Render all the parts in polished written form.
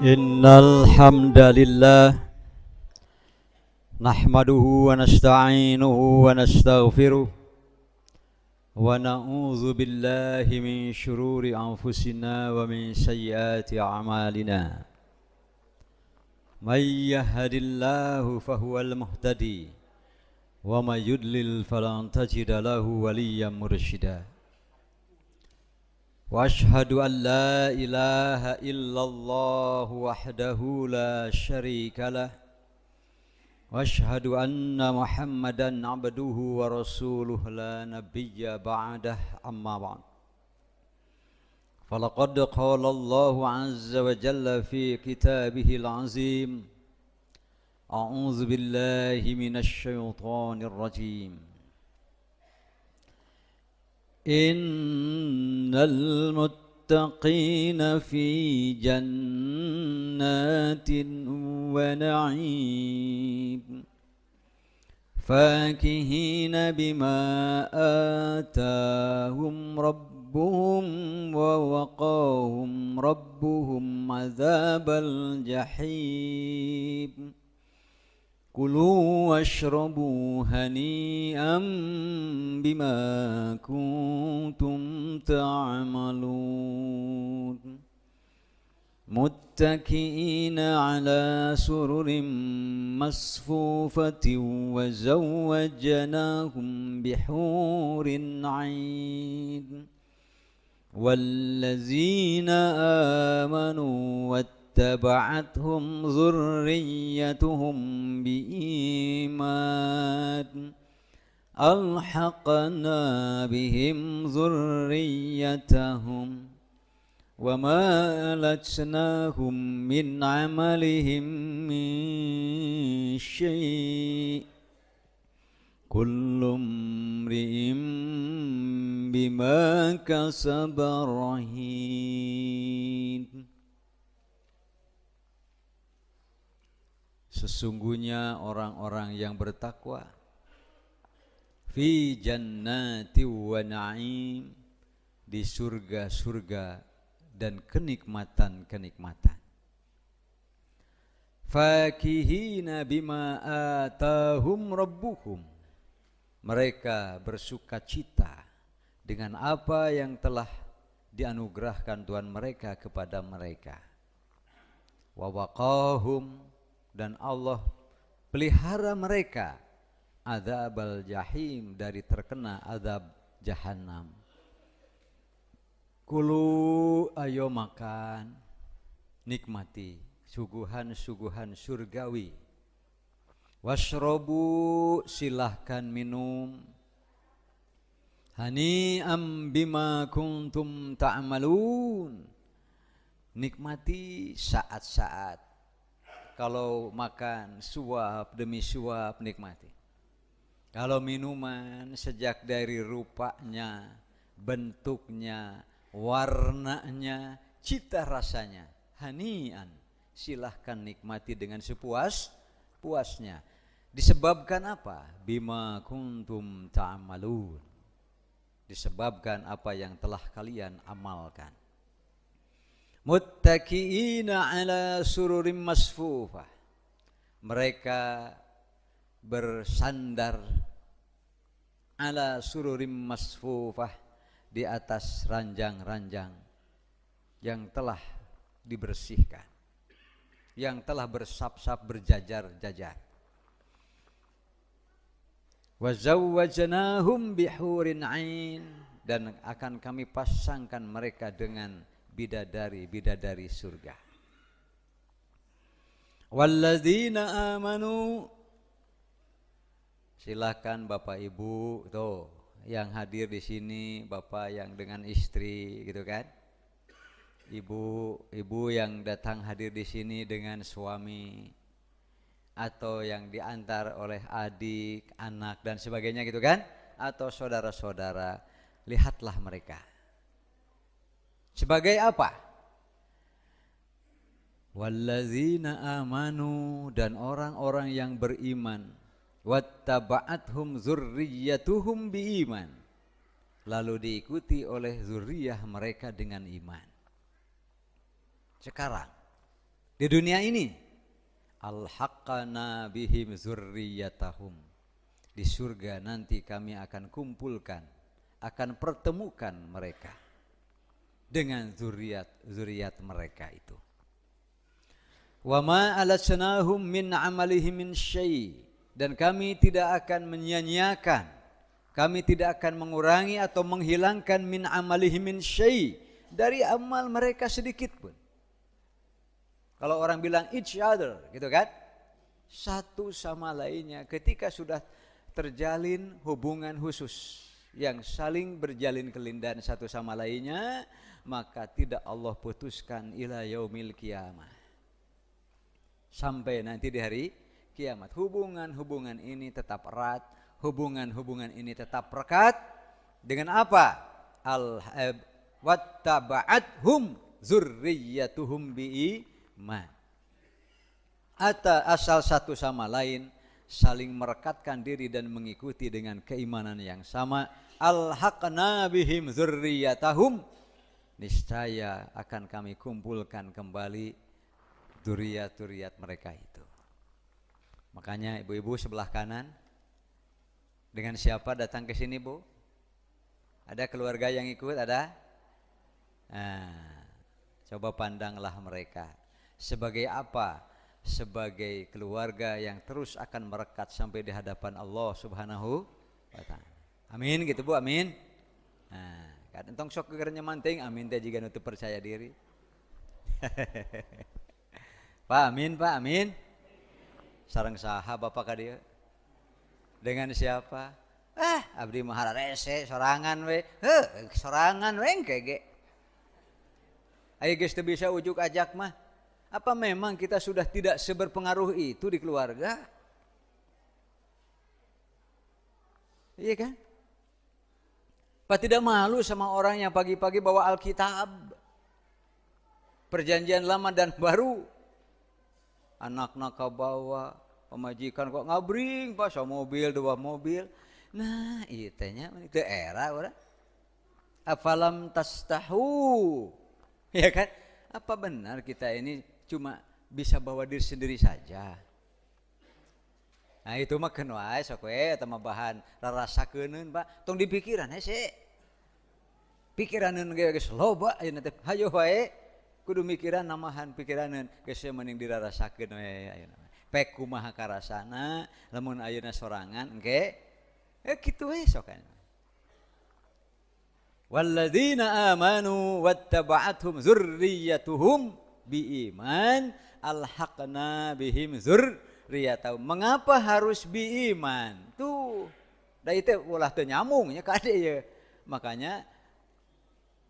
Innal hamdalillah nahmaduhu wa nasta'inuhu wa nastaghfiruh wa na'udzu billahi min shururi anfusina wa min sayyiati a'malina. May yahdihillahu fahuwal muhtadi wa may yudlil falan tajida lahu waliyyan mursyida. Wa ashhadu an la ilaha illallah wahdahu la syarika lah wa ashhadu anna Muhammadan abduhu wa rasuluh la nabiyya ba'dah amma ba'd. Falaqad qala Allahu azza wa jalla fi kitabihil azim. A'udzu billahi minasy syaithanir rajim. Innal muttaqina fi jannatin wa na'im fakihina bima atahum rabbuhum wa waqahum rabbuhum azabal jahim. Kulu washrabu hani'an bima kuntum ta'malun. Muttaki'ina ala sururin masfufatin wa zawwajnahum bihurin 'ain. Wallazina amanu اتبعتهم ذريتهم بإيمان ألحقنا بهم ذريتهم وما ألتناهم من عملهم من شيء كل امرئ بما كسب رهين. Sesungguhnya orang-orang yang bertakwa fi jannati wa na'im, di surga-surga dan kenikmatan-kenikmatan. Fakihina bima atahum rabbuhum, mereka bersukacita dengan apa yang telah dianugerahkan Tuhan mereka kepada mereka. Wa waqahum, dan Allah pelihara mereka adzabal jahim, dari terkena azab jahannam. Kulu, ayo makan, nikmati suguhan-suguhan surgawi. Washrobu, silahkan minum. Hani'am bima kuntum ta'malun, nikmati saat-saat. Kalau makan suap demi suap nikmati. Kalau minuman, sejak dari rupanya, bentuknya, warnanya, cita rasanya, hanian, silahkan nikmati dengan sepuas-puasnya. Disebabkan apa? Bima kuntum ta'malun, disebabkan apa yang telah kalian amalkan. Muttaki'ina ala sururim masfufah, mereka bersandar ala sururim masfufah, di atas ranjang-ranjang yang telah dibersihkan, yang telah bersap-sap berjajar-jajar. Wa zawwajnahum bihurin 'ain, dan akan kami pasangkan mereka dengan bidadari-bidadari surga. Walladzina amanu, silakan Bapak Ibu tuh yang hadir di sini, Bapak yang dengan istri gitu kan, ibu yang datang hadir di sini dengan suami, atau yang diantar oleh adik, anak dan sebagainya gitu kan, atau saudara-saudara, lihatlah mereka. Sebagai apa? Wallazina amanu, dan orang-orang yang beriman. Wattaba'athum dzurriyyatuhum biiman, lalu diikuti oleh zuriyah mereka dengan iman. Sekarang di dunia ini. Alhaqana bihim zurriyatahum. Di surga nanti kami akan kumpulkan, akan pertemukan mereka dengan zuriat mereka itu. Wa ma alatsanahum min amalihim min syai', dan kami tidak akan menyia-nyiakan, kami tidak akan mengurangi atau menghilangkan min amalihim min syai', dari amal mereka sedikit pun. Kalau orang bilang each other gitu kan, satu sama lainnya ketika sudah terjalin hubungan khusus yang saling berjalin kelindan satu sama lainnya, maka tidak Allah putuskan ila yaumil qiyamah, sampai nanti di hari kiamat. Hubungan-hubungan ini tetap erat, hubungan-hubungan ini tetap rekat dengan apa? Wattaba'athum zurriyatuhum bi'iman. Asal satu sama lain saling merekatkan diri dan mengikuti dengan keimanan yang sama. Alhaqna bihim zurriyatahum, niscaya akan kami kumpulkan kembali zuriat-zuriat mereka itu. Makanya ibu-ibu sebelah kanan, dengan siapa datang ke sini, Bu? Ada keluarga yang ikut, ada? Nah, coba pandanglah mereka sebagai apa? Sebagai keluarga yang terus akan merekat sampai di hadapan Allah Subhanahu wa ta'ala. Amin gitu, Bu, amin. Nah, kan entong sok gegernya manting, amin teh jiga nutup percaya diri. Pak, amin, Pak, amin. Sareng saha Bapak ka dieu? Dengan siapa? Abdi mah rese sorangan we. Sorangan we engke ge. Aya geus teu bisa ujuk ajak mah. Apa memang kita sudah tidak seberpengaruh itu di keluarga? Iya kan? Pak tidak malu sama orang yang pagi-pagi bawa Alkitab, perjanjian lama dan baru. Anak-anak bawa, pemajikan kok ngabring, Pak, mobil, 2 mobil. Nah, itanya itu era orang. Afalam tastahu. Ya kan? Apa benar kita ini cuma bisa bawa diri sendiri saja? Nah, itu mah keun wae sok we eta mah bahan rarasakeun, Pak. Tong dipikiran hese. Pikiraneun ge geus loba ayeuna teh. Hayo wae kudu mikiran namahan pikiraneun geus mending dirarasakeun we ayeuna. Pek kumaha karasana lamun ayeuna sorangan engke kitu we sok. Walladzina amanu wattaba'athum zurriyyatuhum biiman alhaqna bihim zurriyatahum. Mengapa harus biiman? Tuh, da itu ulah teu nyambungnya ka ade ye. Makanya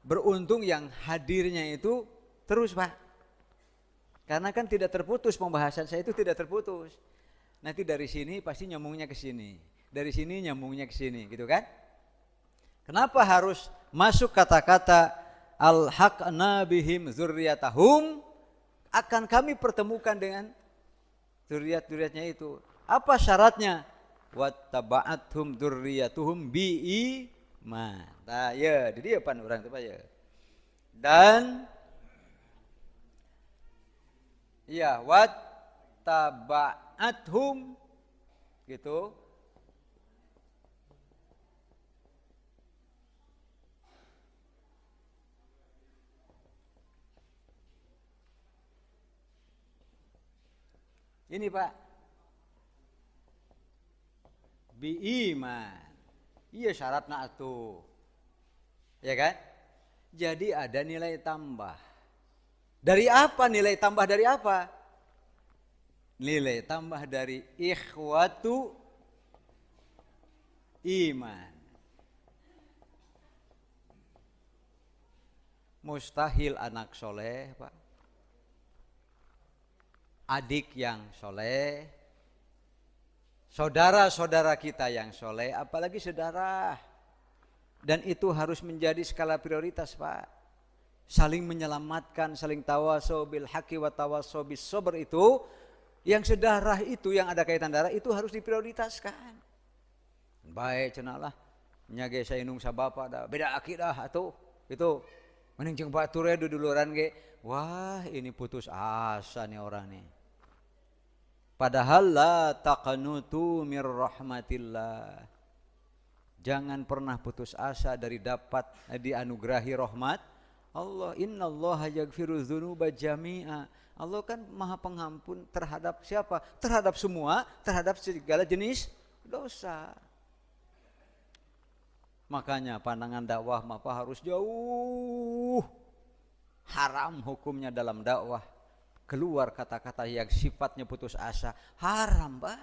beruntung yang hadirnya itu terus, Pak. Karena kan tidak terputus pembahasan saya itu tidak terputus. Nanti dari sini pasti nyambungnya ke sini. Dari sini nyambungnya ke sini, gitu kan? Kenapa harus masuk kata-kata alhaqna bihim zurriyatahum, akan kami pertemukan dengan zuriat-zuriatnya itu. Apa syaratnya? Wattaba'athum zurriyatuhum biiman. Nah, ya, di dia pan urang teh ya. Dan ya wattaba'athum gitu. Ini Pak, biiman, iya syaratnya atuh, ya kan? Jadi ada nilai tambah. Dari apa nilai tambah dari apa? Nilai tambah dari ikhwatu iman. Mustahil anak soleh, Pak. Adik yang soleh, saudara-saudara kita yang soleh, apalagi saudara. Dan itu harus menjadi skala prioritas, Pak. Saling menyelamatkan, saling tawasau bil haqqi wa tawasau bis sabr itu, yang sedarah itu, yang ada kaitan darah itu harus diprioritaskan. Baik cenah lah, nya ge saindung sabapa da beda akidah atuh, itu Mending jeung batur ya duduluran ge. Wah, ini putus asa nih orang nih. Padahal la taqanutu mir rahmatillah. Jangan pernah putus asa dari dapat dianugerahi rahmat Allah. Innallaha yaghfiru dzunuba jami'a. Allah kan Maha Pengampun terhadap siapa? Terhadap semua, terhadap segala jenis dosa. Makanya pandangan dakwah maka harus jauh. Haram hukumnya dalam dakwah. Keluar kata-kata yang sifatnya putus asa. Haram, Pak.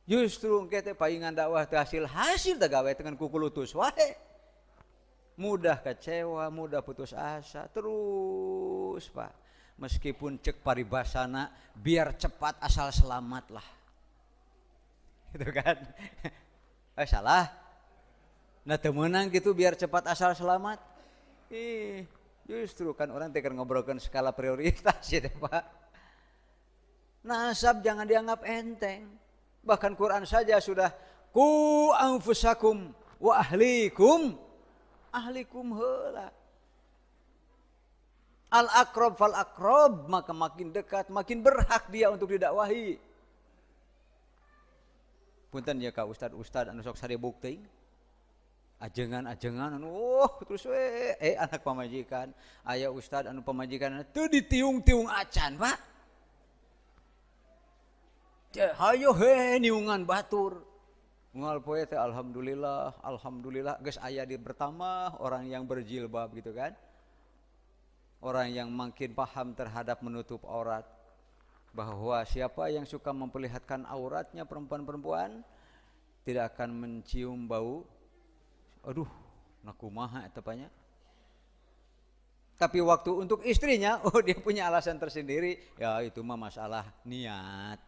Justru kita paingan dakwah teh hasil teh gawe dengan kukulutus wae. Mudah kecewa, mudah putus asa terus, Pak. Meskipun cek paribasana biar cepat asal selamat lah. Gitu kan? Salah. Nah teu meunang gitu biar cepat asal selamat. Justru kan orang teh ngobrolkeun skala prioritas ya Pak. Nasab jangan dianggap enteng. Bahkan Quran saja sudah ku anfusakum wa ahlikum heula. Al aqrab fal aqrab, maka makin dekat makin berhak dia untuk didakwahi. Punten ya ka ustad anu sok sarebuk teuing. Ajengan anu terus anak pamajikan, aya ustad anu pamajikan teu ditiung-tiung acan, Pak. Hayo niungan batur. Moal poe teh alhamdulillah geus aya di bertambah orang yang berjilbab gitu kan. Orang yang makin paham terhadap menutup aurat. Bahwa siapa yang suka memperlihatkan auratnya perempuan-perempuan tidak akan mencium bau. Aduh, nakumaha eta tepanya. Tapi waktu untuk istrinya, dia punya alasan tersendiri. Ya itu mah masalah niat.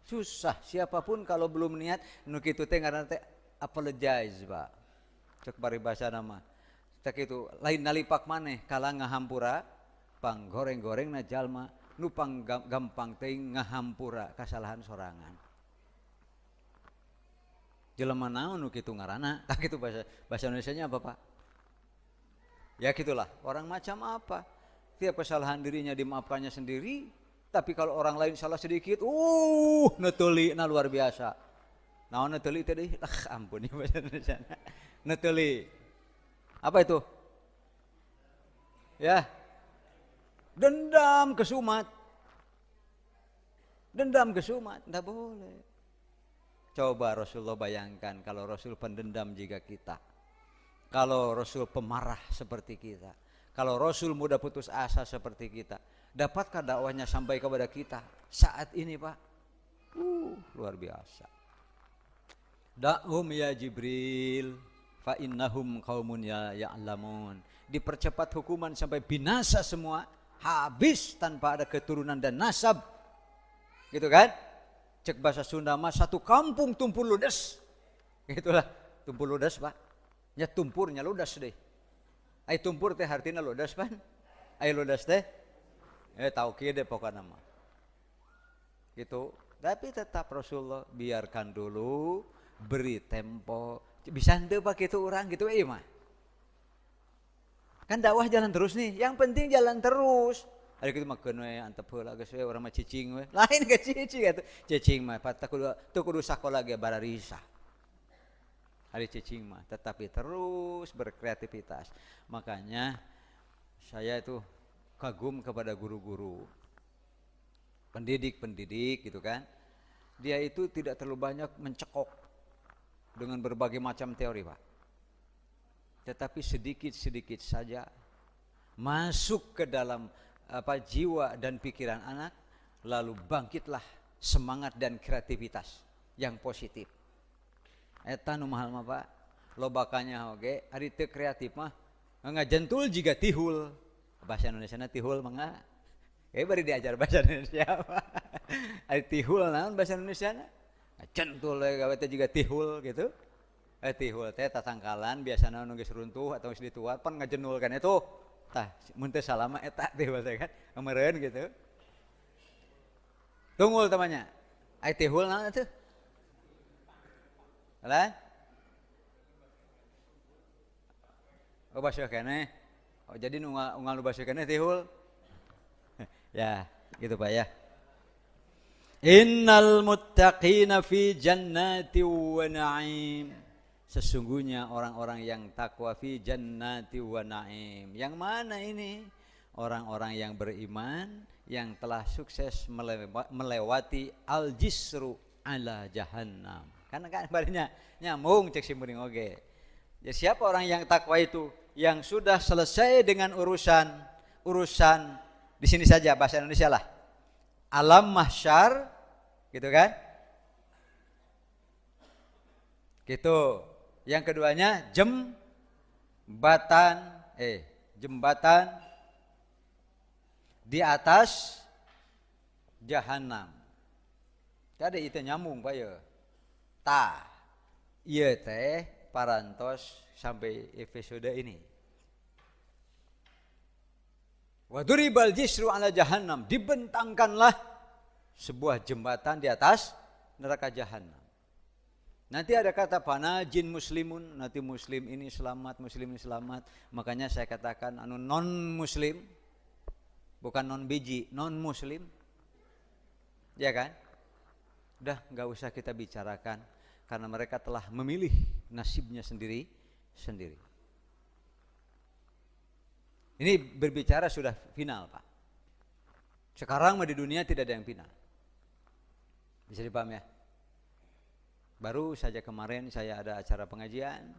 Susah siapapun kalau belum niat nu kitu teh ngaranna teh apologize, Pak. Cek paribasa nama. Cek itu lain nalipak maneh kala ngahampura panggoreng-gorengna jalma nu gampang teuing ngahampura kasalahan sorangan. Jelema naon nu kitu ngaranna? Tah kitu bahasa Indonesianya apa, Pak? Ya gitulah, orang macam apa? Tiap kesalahan dirinya dimaafkannya sendiri. Tapi kalau orang lain salah sedikit, neteulina luar biasa. Naon neteuli teh deui? Ampun ya bahasa Indonesia. Neteuli. Apa itu? Ya. Dendam kesumat. Enggak boleh. Coba Rasulullah bayangkan kalau Rasul pendendam jika kita. Kalau Rasul pemarah seperti kita. Kalau Rasul mudah putus asa seperti kita. Dapatkah dakwahnya sampai kepada kita saat ini, Pak? Luar biasa. Da'hum ya Jibril fa innahum qaumun ya'lamun. Dipercepat hukuman sampai binasa semua, habis tanpa ada keturunan dan nasab. Gitu kan? Cek bahasa Sunda mah satu kampung tumpul ludes. Gitulah, tumpul ludes, Pak. Nya tumpurnya ludes deh. Ai tumpur teh artina ludes, Pak. Ai ludes teh tahu kieu deh pokoknya mah. Gitu. Tapi tetap Rasulullah biarkan dulu, beri tempo. Bisa henteu Pak kitu urang gitu mah. Kan dakwah jalan terus nih. Yang penting jalan terus. Ari kitu mah keun we antep heula geus we urang mah cicing we. Lain ge cicing atuh. Cicing mah teu kudu sakola ge bararisa. Ari cicing mah tetapi terus berkreativitas. Makanya saya itu kagum kepada guru-guru, pendidik gitu kan. Dia itu tidak terlalu banyak mencekok dengan berbagai macam teori, Pak. Tetapi sedikit-sedikit saja masuk ke dalam jiwa dan pikiran anak, lalu bangkitlah semangat dan kreativitas yang positif. Eta nu mahal mah, Pak. Lobakanya oge ari teu kreatif mah ngajentul jiga tihul. Bahasa Indonesia tihul mangga. Bari diajar bahasa Indonesia. Ari tihul naon bahasa Indonesia? Centul gawe teh juga tihul gitu. Tihul teh tatangkalan biasana nu geus runtuh atau geus dituar pan ngajenul kan itu. Tah mun teu salama eta tihul teh kan ameureun gitu. Tungul tamanya. Ai tihul naon atuh? Lah? Oh basuh keneh. Oh jadi unggal basuh keneh tihul. Ya, gitu Pak ya. Innal muttaqina fi jannati wa na'im. Sesungguhnya orang-orang yang takwa fi jannati wa na'im. Yang mana ini? Orang-orang yang beriman yang telah sukses melewati al-jisru ala jahannam. Karena kan badannya nyambung cek simpuring oge. Ya siapa orang yang takwa itu? Yang sudah selesai dengan urusan di sini saja bahasa Indonesia lah. Alam mahsyar gitu kan? Gitu. Yang keduanya jembatan di atas jahanam. Tadi itu nyambung Pak ya. Ieu teh parantos sampai episode ini. Wa duribal jisru ala jahannam, dibentangkanlah sebuah jembatan di atas neraka jahanam. Nanti ada kata panajin muslimun, nanti muslim ini selamat, makanya saya katakan non muslim, bukan non biji, non muslim. Ya kan? Udah enggak usah kita bicarakan karena mereka telah memilih nasibnya sendiri. Ini berbicara sudah final, Pak. Sekarang di dunia tidak ada yang final. Bisa dipaham ya? Baru saja kemarin saya ada acara pengajian.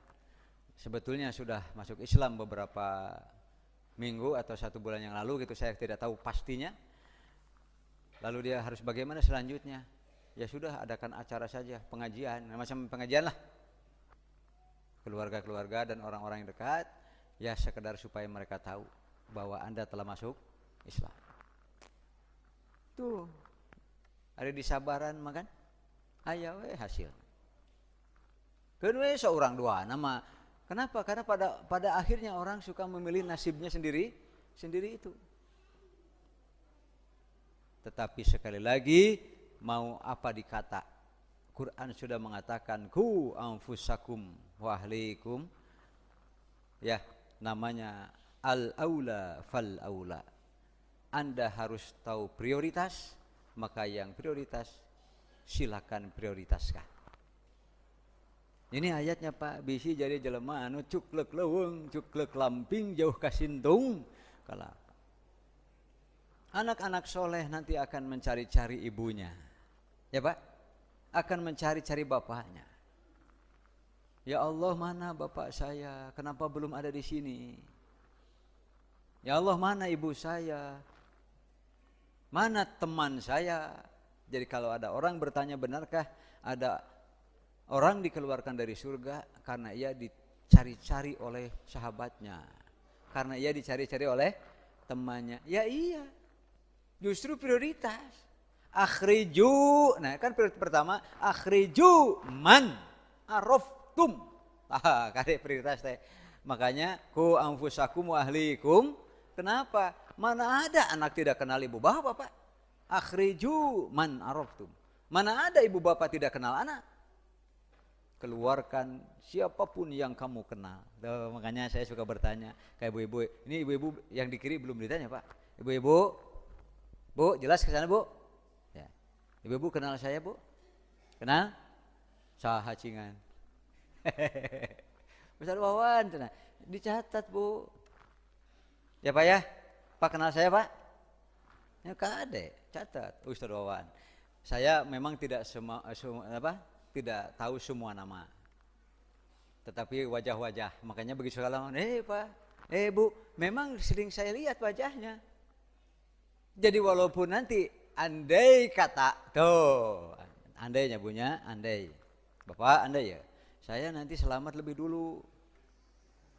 Sebetulnya sudah masuk Islam beberapa minggu atau 1 bulan yang lalu gitu, saya tidak tahu pastinya. Lalu dia harus bagaimana selanjutnya? Ya sudah, adakan acara saja, pengajian, macam pengajian lah. Keluarga-keluarga dan orang-orang yang dekat, ya sekedar supaya mereka tahu bahwa Anda telah masuk Islam. Tuh, ada di Sabaran makan, ayo hasil. Kedua seorang dua nama. Kenapa? Karena pada akhirnya orang suka memilih nasibnya sendiri itu. Tetapi sekali lagi, mau apa dikata, Quran sudah mengatakan ku anfusakum wa ahlikum, ya namanya al-aula fal-aula. Anda harus tahu prioritas, maka yang prioritas silakan prioritaskan. Ini ayatnya Pak, bisi jadi jelema anu cuklek leuweung, cuklek lamping jauh kasintung kala. Anak-anak soleh nanti akan mencari-cari ibunya. Ya Pak, akan mencari-cari bapaknya. Ya Allah, mana bapak saya? Kenapa belum ada di sini? Ya Allah, mana ibu saya? Mana teman saya? Jadi kalau ada orang bertanya, benarkah ada orang dikeluarkan dari surga karena ia dicari-cari oleh sahabatnya, karena ia dicari-cari oleh temannya? Ya iya, justru prioritas. Akhriju, nah kan prioritas pertama, akhriju man araftum. Kade prioritas teh. Makanya ku anfusakum wa ahlikum. Kenapa? Mana ada anak tidak kenal ibu bapak, Pak? Akhriju man araftum. Mana ada ibu bapak tidak kenal anak? Keluarkan siapapun yang kamu kenal. Tuh, makanya saya suka bertanya kayak ibu-ibu. Ini ibu-ibu yang di kiri belum ditanya Pak. Ibu-ibu, Bu jelas ke sana Bu. Ya. Ibu-ibu kenal saya Bu? Kenal? Saha cingan. Ustaz Wawan, dicatat Bu. Ya Pak ya, Pak kenal saya Pak? Ya kade, catat Ustaz Wawan. Saya memang tidak tidak tahu semua nama, tetapi wajah-wajah. Makanya begitu salam, Pak, Bu, memang sering saya lihat wajahnya. Jadi walaupun nanti andai kata, tuh, andainya punya, andai, Bapak andai ya, saya nanti selamat lebih dulu.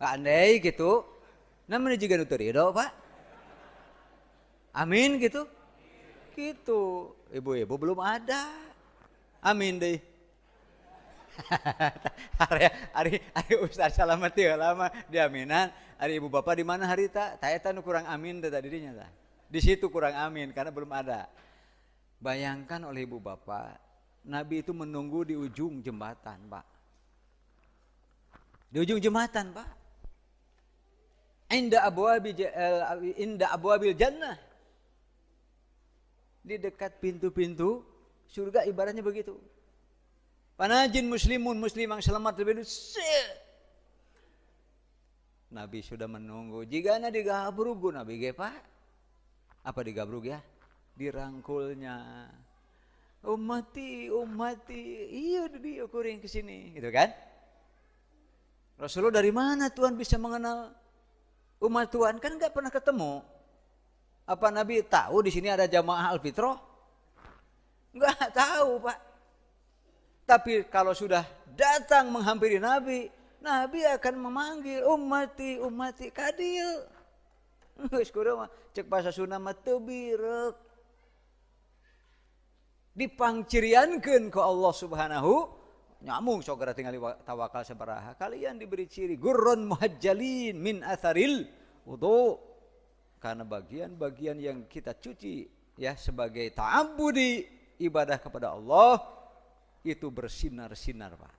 Andai gitu, namanya juga nuterido Pak. Amin gitu, gitu. Ibu-ibu belum ada, amin deh. Hari Ustaz Salamet ya lama diaminan. Hari ibu bapak di mana hari tak? Tayata nu kurang amin tadi dirinya tak. Di situ kurang amin karena belum ada. Bayangkan oleh ibu bapak, Nabi itu menunggu di ujung jembatan Pak. Di ujung jembatan Pak. inda abwabil jannah. Di dekat pintu-pintu surga ibaratnya begitu. Panajin muslim yang selamat lebih dulu. Nabi sudah menunggu. Jika digabrug Nabi ge Pak. Apa digabrug ya? Dirangkulnya. Ummati. Iya dia kuring ke sini, gitu kan? Rasulullah dari mana Tuhan bisa mengenal umat Tuhan? Kan enggak pernah ketemu. Apa Nabi tahu di sini ada jamaah Al-Fitrah? Enggak tahu, Pak. Tapi kalau sudah datang menghampiri Nabi, Nabi akan memanggil ummati kadieu. Geus kudu mah cek bahasa Sunda mah teu birek. Dipangciriankeun ku Allah Subhanahu nyamung sogara tingali tawakal sabaraha. Kalian diberi ciri gurrun muhajjalin min atharil wudu. Karena bagian-bagian yang kita cuci ya sebagai ta'abbudi ibadah kepada Allah itu bersinar-sinar Pak.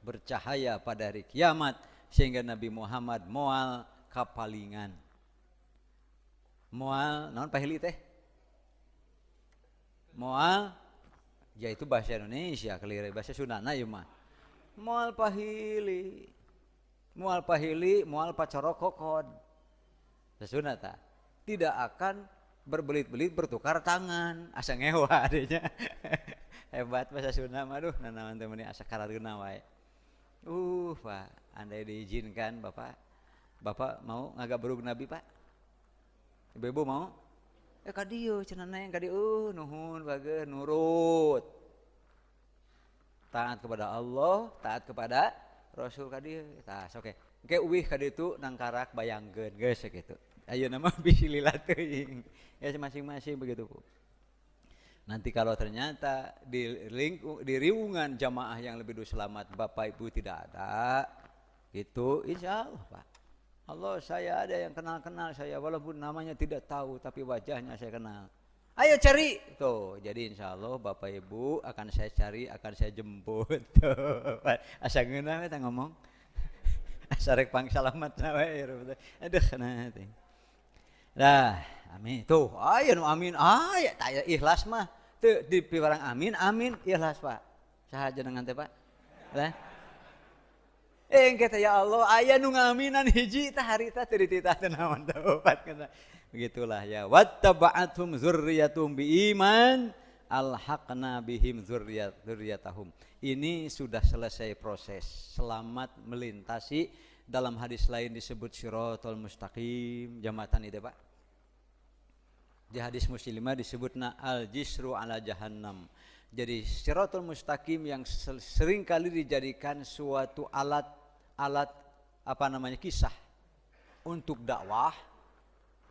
Bercahaya pada hari kiamat sehingga Nabi Muhammad moal kapalingan. Moal naon pahili teh? Moal yaitu bahasa Indonesia keliru bahasa Sundana ieu mah. Moal pahili, moal pacorokokod. Sunata tidak akan berbelit-belit bertukar tangan asa ngewa adanya. Hebat bahasa Sunda mah duh nanaon teh meni asa karareuna wae. Pak, andai diizinkan Bapak mau ngagabrug Nabi Pak? Ibu mau? Ka dieu cenah neng ka dieu nuhun bageun nurut. Taat kepada Allah, taat kepada Rasul ka dieu. Tah oke. Engke uwih ka ditu nangkarak bayangkeun geus sakitu. Ayo nama bisililah teuing. Ya masing-masing begitu Bu. Nanti kalau ternyata di riungan jamaah yang lebih dulu selamat Bapak Ibu tidak ada, itu insya Allah Pak. Allah saya ada yang kenal saya walaupun namanya tidak tahu tapi wajahnya saya kenal. Ayo cari tuh. Jadi insya Allah Bapak Ibu akan saya cari, akan saya jemput. Tuh. Asa ngeunah kita ngomong. Asa rek pangsalamat wae. Aduh nah teh. Nah, amin. Tuh, aya nu amin. Aya taya ikhlas mah. Teu di piwarang amin ikhlas, Pak. Saha jenengan teh, Pak? Lah. Engke teh ya Allah, aya nu ngaminan hiji tah harita teu dititah teh naon teh opat kana. Begitulah ya. Wattaba'athum dzurriyyatum biiman alhaqna bihim dzurriyyatahum. Ini sudah selesai proses. Selamat melintasi. Dalam hadis lain disebut Shiratal Mustaqim, jambatan itu Pak. Di hadis Muslimah disebutna al-jisru ala jahannam. Jadi Shiratal Mustaqim yang sering kali dijadikan suatu alat kisah untuk dakwah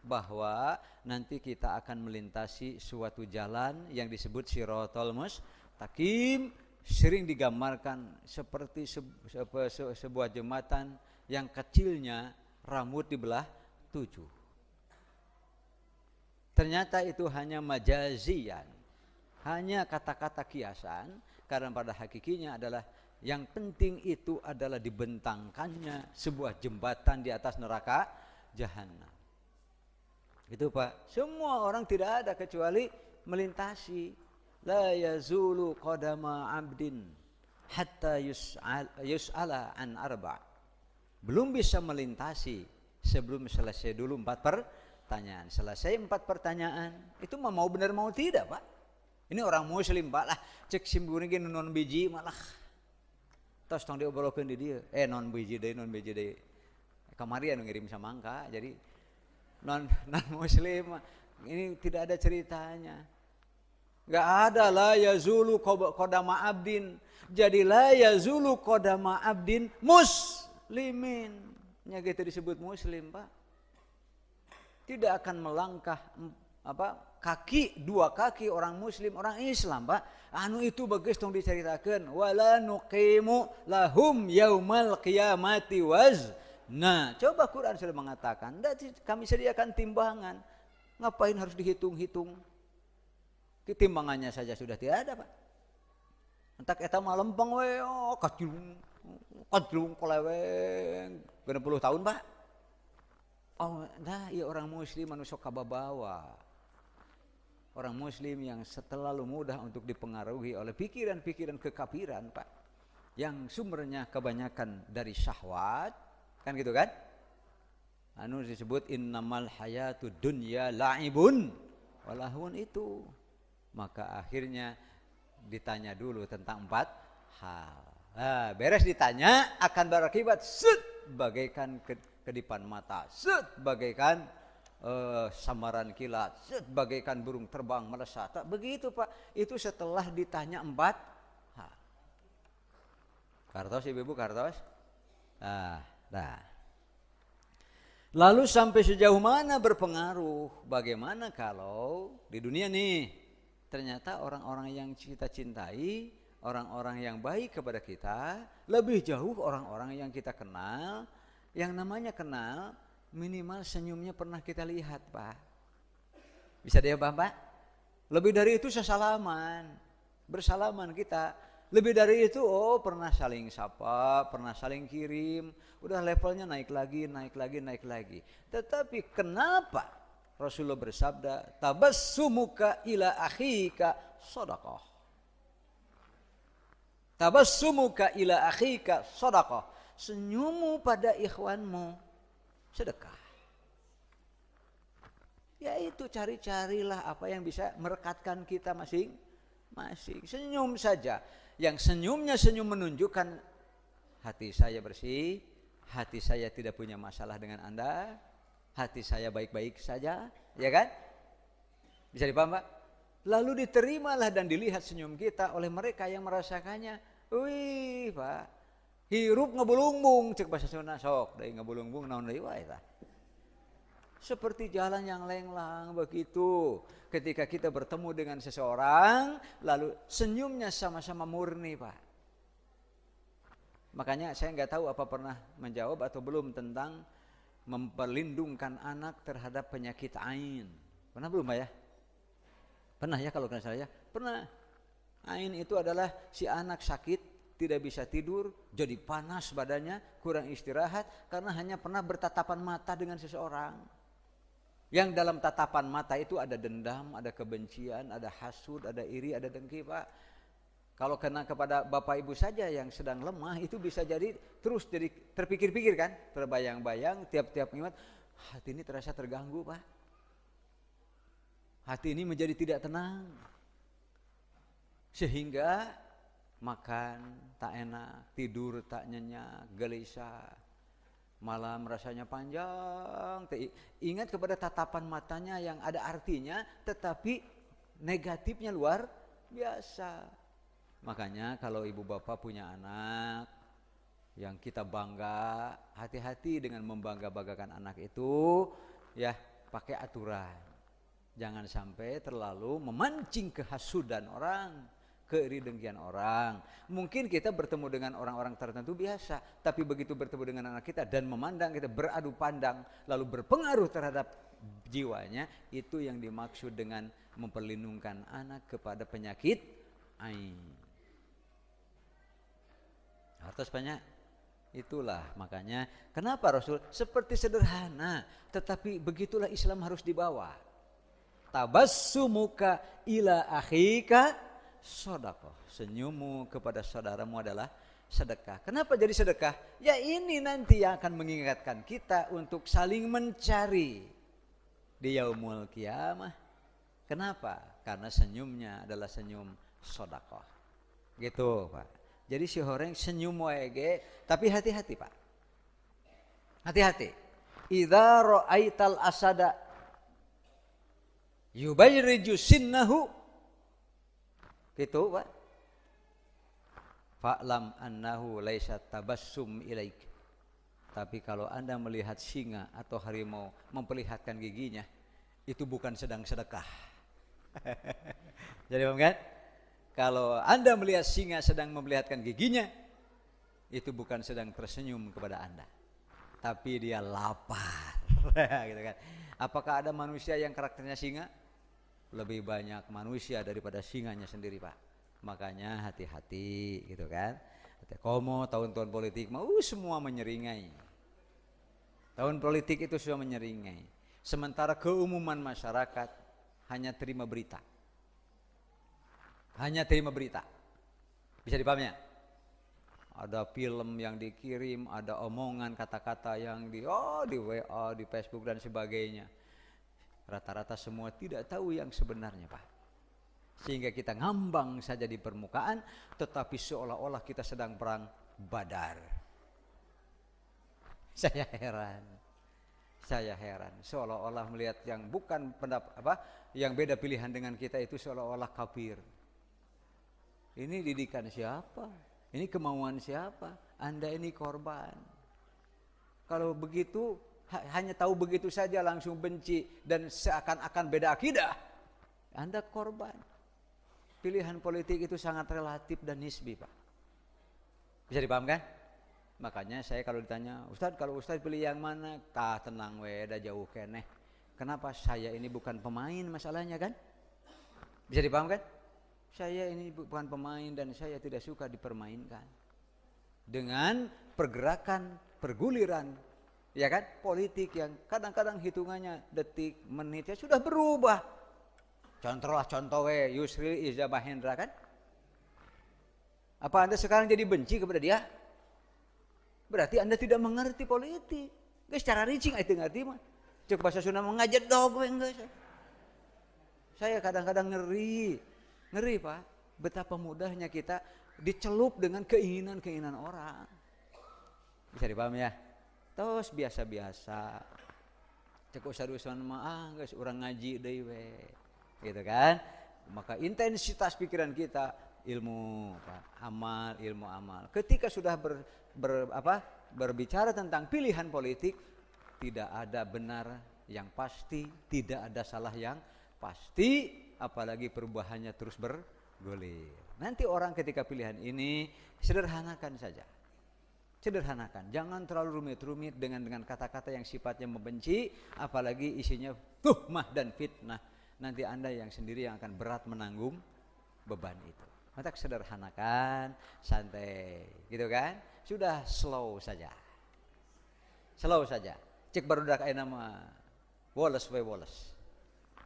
bahwa nanti kita akan melintasi suatu jalan yang disebut Shiratal Mustaqim, sering digambarkan seperti sebuah jembatan yang kecilnya rambut dibelah 7. Ternyata itu hanya majazian, hanya kata-kata kiasan, karena pada hakikinya adalah yang penting itu adalah dibentangkannya sebuah jembatan di atas neraka jahanam. Itu Pak, semua orang tidak ada kecuali melintasi. La yazulu qadama abdin hatta yus'ala an arba'. Belum bisa melintasi sebelum selesai dulu 4 pertanyaan. Selesai 4 pertanyaan, itu mau benar mau tidak Pak. Ini orang muslim Pak lah, cek simburi ge non biji malah. Tos tong diobrolkeun di dieu. Non biji deui. Kamari anu ngirim samangka, jadi non muslim ini tidak ada ceritanya. Enggak ada la yazulu qadama abdin. Jadi la yazulu qadama abdin muslimin, nya gitu disebut muslim Pak. Tidak akan melangkah dua kaki orang muslim, orang Islam Pak. Anu itu bagus tong diceritakeun wala nuqimu lahum yaumal qiyamati waz. Nah, coba Quran sudah mengatakan, kami sediakan timbangan. Ngapain harus dihitung-hitung? Timbangannya saja sudah tidak ada Pak. Entak eta mah lempeng we kacilung koleweng 60 tahun Pak. Oh, nah iya orang muslim manusia kababawa. Orang muslim yang terlalu mudah untuk dipengaruhi oleh pikiran-pikiran kekafiran, Pak. Yang sumbernya kebanyakan dari syahwat, kan gitu kan? Anu disebut innamal hayatud dunya la'ibun walahun itu. Maka akhirnya ditanya dulu tentang 4 hal. Nah, beres ditanya akan berakibat bagaikan kedipan mata, bagaikan samaran kilat, bagaikan burung terbang melesat. Tak begitu, Pak. Itu setelah ditanya 4 hal. Kartos ibu-ibu, kartos. Nah. Lalu sampai sejauh mana berpengaruh? Bagaimana kalau di dunia nih ternyata orang-orang yang kita cintai, orang-orang yang baik kepada kita, lebih jauh orang-orang yang kita kenal, yang namanya kenal, minimal senyumnya pernah kita lihat, Pak. Bisa dia, Bapak? Lebih dari itu sesalaman, bersalaman kita. Lebih dari itu, pernah saling sapa, pernah saling kirim, udah levelnya naik lagi. Tetapi kenapa Rasulullah bersabda, tabassumuka ila akhika shadaqah. Tabassumuka ila akhika shadaqah. Senyummu pada ikhwanmu sedekah. Yaitu cari-carilah apa yang bisa merekatkan kita masing-masing. Senyum saja. Yang senyumnya senyum menunjukkan hati saya bersih, hati saya tidak punya masalah dengan Anda, hati saya baik-baik saja, ya kan? Bisa dipaham, Pak? Lalu diterimalah dan dilihat senyum kita oleh mereka yang merasakannya. Wih, Pak, hirup ngebulungbung, cek bahasa Sunda sok, dari ngebulungbung naon deui wae tah. Seperti jalan yang lenglang begitu. Ketika kita bertemu dengan seseorang, lalu senyumnya sama-sama murni, Pak. Makanya saya nggak tahu apa pernah menjawab atau belum tentang memperlindungkan anak terhadap penyakit ain. Pernah belum, Pak ya? Pernah ya kalau nggak salah ya? Pernah. Ain itu adalah si anak sakit, tidak bisa tidur, jadi panas badannya, kurang istirahat karena hanya pernah bertatapan mata dengan seseorang. Yang dalam tatapan mata itu ada dendam, ada kebencian, ada hasud, ada iri, ada dengki, Pak. Kalau kena kepada bapak ibu saja yang sedang lemah, itu bisa jadi terus jadi terpikir-pikir kan, terbayang-bayang, tiap-tiap ingat, hati ini terasa terganggu, Pak. Hati ini menjadi tidak tenang. Sehingga makan tak enak, tidur tak nyenyak, gelisah. Malam rasanya panjang. Ingat kepada tatapan matanya yang ada artinya, tetapi negatifnya luar biasa. Makanya kalau ibu bapak punya anak yang kita bangga, hati-hati dengan membangga-banggakan anak itu, ya pakai aturan. Jangan sampai terlalu memancing kehasudan orang, keiri dengkian orang. Mungkin kita bertemu dengan orang-orang tertentu biasa, tapi begitu bertemu dengan anak kita dan memandang kita beradu pandang, lalu berpengaruh terhadap jiwanya, itu yang dimaksud dengan memperlindungkan anak kepada penyakit ain. Atas banyak itulah makanya kenapa Rasul seperti sederhana, tetapi begitulah Islam harus dibawa. Tabassumuka ila akhika sedekah. Senyummu kepada saudaramu adalah sedekah. Kenapa jadi sedekah? Ya ini nanti yang akan mengingatkan kita untuk saling mencari di yaumul kiamah. Kenapa? Karena senyumnya adalah senyum sedekah. Gitu, Pak. Jadi si horeng senyum wae, tapi hati-hati, Pak. Hati-hati. Idza ra'aital asada yubayriju sinnahu, gitu, Pak. Fa'lam annahu laisa tabassum ilaik. Tapi kalau Anda melihat singa atau harimau memperlihatkan giginya, itu bukan sedang sedekah. Jadi paham kan? Kalau Anda melihat singa sedang memperlihatkan giginya, itu bukan sedang tersenyum kepada Anda, tapi dia lapar. Gitu kan? Apakah ada manusia yang karakternya singa? Lebih banyak manusia daripada singanya sendiri, Pak. Makanya hati-hati, gitu kan. Komo tahun-tahun politik mau semua menyeringai. Tahun politik itu sudah menyeringai. Sementara keumuman masyarakat hanya terima berita. Hanya terima berita. Bisa dipahami ya? Ada film yang dikirim, ada omongan kata-kata yang di WA, di Facebook dan sebagainya. Rata-rata semua tidak tahu yang sebenarnya, Pak. Sehingga kita ngambang saja di permukaan, tetapi seolah-olah kita sedang perang Badar. Saya heran. Seolah-olah melihat yang bukan yang beda pilihan dengan kita itu seolah-olah kafir. Ini didikan siapa? Ini kemauan siapa? Anda ini korban. Kalau begitu hanya tahu begitu saja langsung benci dan seakan-akan beda akidah, Anda korban. Pilihan politik itu sangat relatif dan nisbi, Pak. Bisa dipahamkan? Makanya saya kalau ditanya, Ustadz kalau Ustadz pilih yang mana? Tenang dah jauh keneh. Kenapa? Saya ini bukan pemain masalahnya kan? Bisa dipahamkan? Saya ini bukan pemain dan saya tidak suka dipermainkan. Dengan pergerakan, perguliran, ya kan? Politik yang kadang-kadang hitungannya detik, menit ya sudah berubah. Contoh Yusril Iza Mahendra kan? Apa Anda sekarang jadi benci kepada dia? Berarti Anda tidak mengerti politik. Secara ricing itu ngerti mah. Cek bahasa Sunda mengajak dog enggak. Saya kadang-kadang ngeri Pak. Betapa mudahnya kita dicelup dengan keinginan-keinginan orang. Bisa dipahami ya? Terus biasa-biasa. Cek usah-usahan mah geus urang ngaji deui we. Gitu kan? Maka intensitas pikiran kita ilmu amal. Ketika sudah berbicara tentang pilihan politik, tidak ada benar yang pasti, tidak ada salah yang pasti, apalagi perubahannya terus bergulir. Nanti orang ketika pilihan ini sederhanakan saja. Sederhanakan, jangan terlalu rumit-rumit dengan kata-kata yang sifatnya membenci, apalagi isinya tuhmah dan fitnah. Nanti Anda yang sendiri yang akan berat menanggung beban itu. Maka sederhanakan, santai, gitu kan? Sudah slow saja. Cek barudak aya nama woles.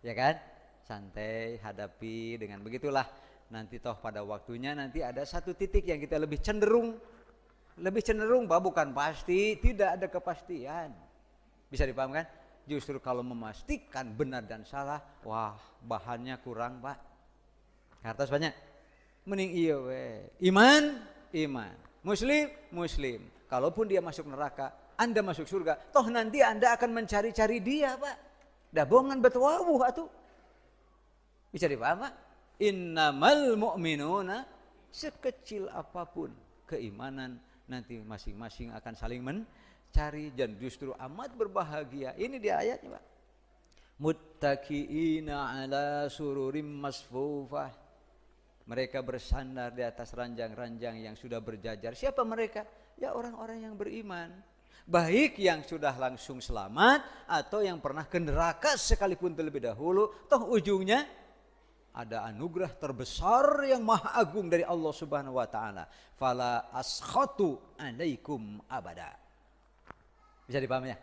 Ya kan? Santai, hadapi dengan begitulah. Nanti toh pada waktunya nanti ada satu titik yang kita lebih cenderung Pak, bukan pasti, tidak ada kepastian. Bisa dipahamkan? Justru kalau memastikan benar dan salah, wah bahannya kurang, Pak. Hartos banyak. Mending iya we. Iman. Muslim. Kalaupun dia masuk neraka, Anda masuk surga, toh nanti Anda akan mencari-cari dia, Pak. Dah bongan betawawuh atuh. Bisa dipaham, Pak? Innamal mu'minuna, sekecil apapun keimanan nanti masing-masing akan saling mencari dan justru amat berbahagia. Ini di ayatnya, Pak. Muttaqiina ala sururim masfufah. Mereka bersandar di atas ranjang-ranjang yang sudah berjajar. Siapa mereka? Ya orang-orang yang beriman. Baik yang sudah langsung selamat atau yang pernah ke neraka sekalipun terlebih dahulu, toh ujungnya ada anugerah terbesar yang maha agung dari Allah Subhanahu wa taala. Fala askhatu alaikum abada. Bisa dipahami ya?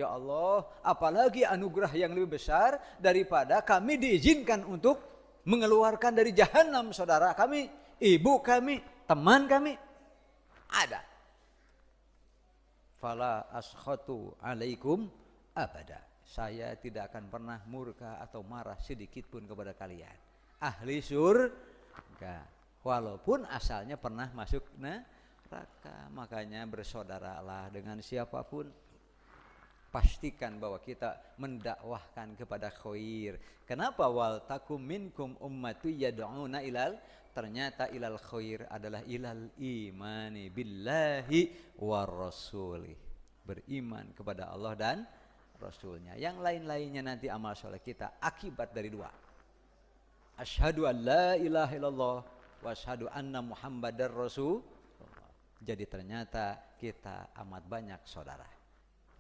Ya Allah, apalagi anugerah yang lebih besar daripada kami diizinkan untuk mengeluarkan dari jahanam saudara kami, ibu kami, teman kami. Ada. Fala askhatu alaikum abada. Saya tidak akan pernah murka atau marah sedikit pun kepada kalian. Ahli surga. Walaupun asalnya pernah masuk neraka. Makanya bersaudaralah dengan siapapun. Pastikan bahwa kita mendakwahkan kepada khair. Kenapa wal takum minkum ummatu yad'una ilal, ternyata ilal khair adalah ilal imani billahi war rasulih. Beriman kepada Allah dan Rasulnya. Yang lain-lainnya nanti amal soleh kita akibat dari dua. Asyhadu an la ilaha illallah wa asyhadu anna muhammadar rasulullah. Jadi ternyata kita amat banyak saudara.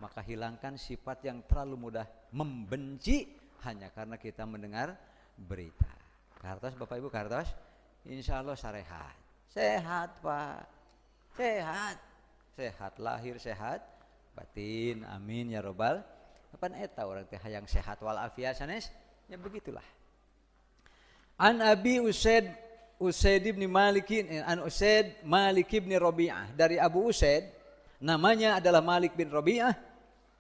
Maka hilangkan sifat yang terlalu mudah membenci hanya karena kita mendengar berita. Kartos Bapak Ibu, kartos? Insya Allah sehat. Sehat Pak. Sehat lahir, sehat batin. Amin ya robbal. Kapan eta orang teh hayang sehat wal afiat sanes? Ya begitulah. An Abi Usaid bin Malik bin Rabi'ah, dari Abu Usaid, namanya adalah Malik bin Rabi'ah.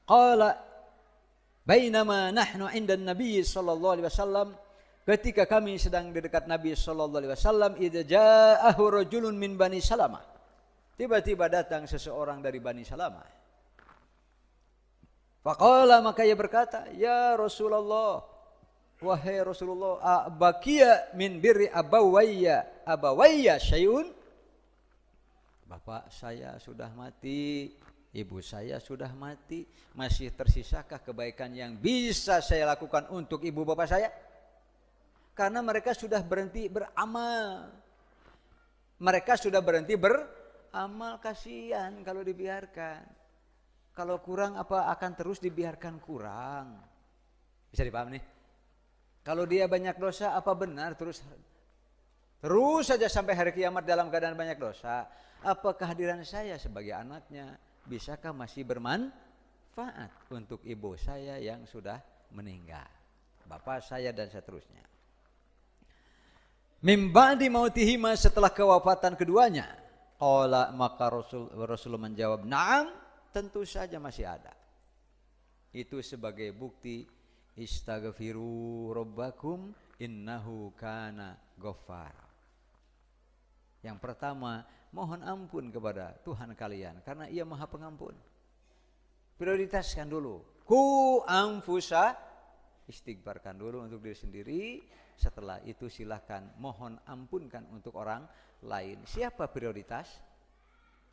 Qala bainama nahnu 'inda Nabi sallallahu alaihi wasallam, ketika kami sedang di dekat Nabi sallallahu alaihi wasallam, idza ja'ahu rajulun min Bani Salamah, tiba-tiba datang seseorang dari Bani Salamah. Faqala, maka ia berkata, ya Rasulullah, wahai Rasulullah, baqiya min birri abawayya syai'un, bapak saya sudah mati, ibu saya sudah mati, masih tersisakah kebaikan yang bisa saya lakukan untuk ibu bapak saya? Karena mereka sudah berhenti beramal. Mereka sudah berhenti beramal, kasihan kalau dibiarkan. Kalau kurang apa akan terus dibiarkan kurang? Bisa dipahami nih? Kalau dia banyak dosa, apa benar terus saja sampai hari kiamat dalam keadaan banyak dosa? Apa kehadiran saya sebagai anaknya bisakah masih bermanfaat untuk ibu saya yang sudah meninggal, bapak saya dan seterusnya? Mim ba'di mautihima, setelah kewafatan keduanya. Qala, maka Rasul menjawab, na'am, tentu saja masih ada. Itu sebagai bukti istaghfiru rabbakum innahu kana ghaffar. Yang pertama, mohon ampun kepada Tuhan kalian karena Ia Maha Pengampun. Prioritaskan dulu. Ku anfusa, istighfarkan dulu untuk diri sendiri. Setelah itu silakan mohon ampunkan untuk orang lain. Siapa prioritas?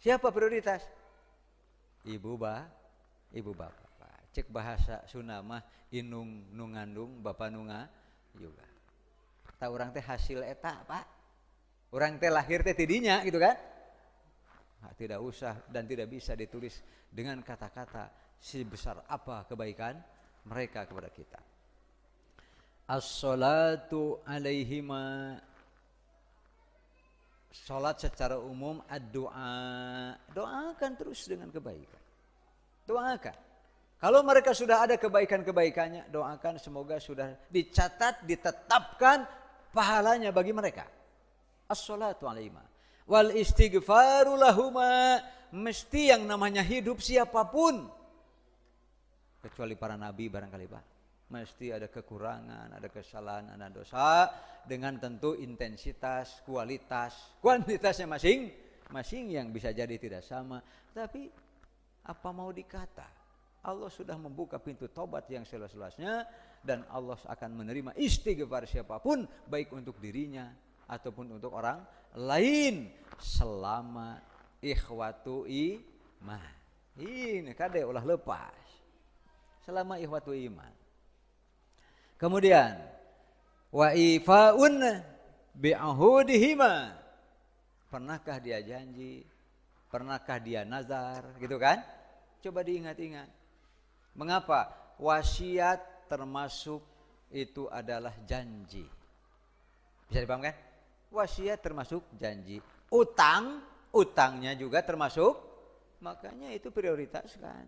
Siapa prioritas? Ibu bapak. Cek bahasa Sunda mah inung nungandung bapak nunga juga. Tak orang teh hasil eta, Pak. Orang teh lahir teh tidinya gitu kan? Nah, tidak usah dan tidak bisa ditulis dengan kata-kata sebesar apa kebaikan mereka kepada kita. As-salatu alaihima, salat secara umum, ad-du'a, doakan terus dengan kebaikan. Doakan. Kalau mereka sudah ada kebaikan-kebaikannya, doakan semoga sudah dicatat, ditetapkan pahalanya bagi mereka. As-salatu alaihima wal istighfaru lahuma, mesti yang namanya hidup siapapun kecuali para nabi barangkali Pak, mesti ada kekurangan, ada kesalahan, ada dosa, dengan tentu intensitas, kuantitasnya masing-masing yang bisa jadi tidak sama. Tapi apa mau dikata, Allah sudah membuka pintu tobat yang seluas-luasnya, dan Allah akan menerima istighfar siapapun, baik untuk dirinya ataupun untuk orang lain, selama ikhwatu iman. Ini kade ulah lepas, selama ikhwatu iman. Kemudian wa ifaun bi'ahudihima, pernahkah dia janji, pernahkah dia nazar, gitu kan? Coba diingat-ingat. Mengapa wasiat termasuk itu adalah janji? Bisa dipaham kan? Wasiat termasuk janji. Utangnya juga termasuk, makanya itu prioritaskan.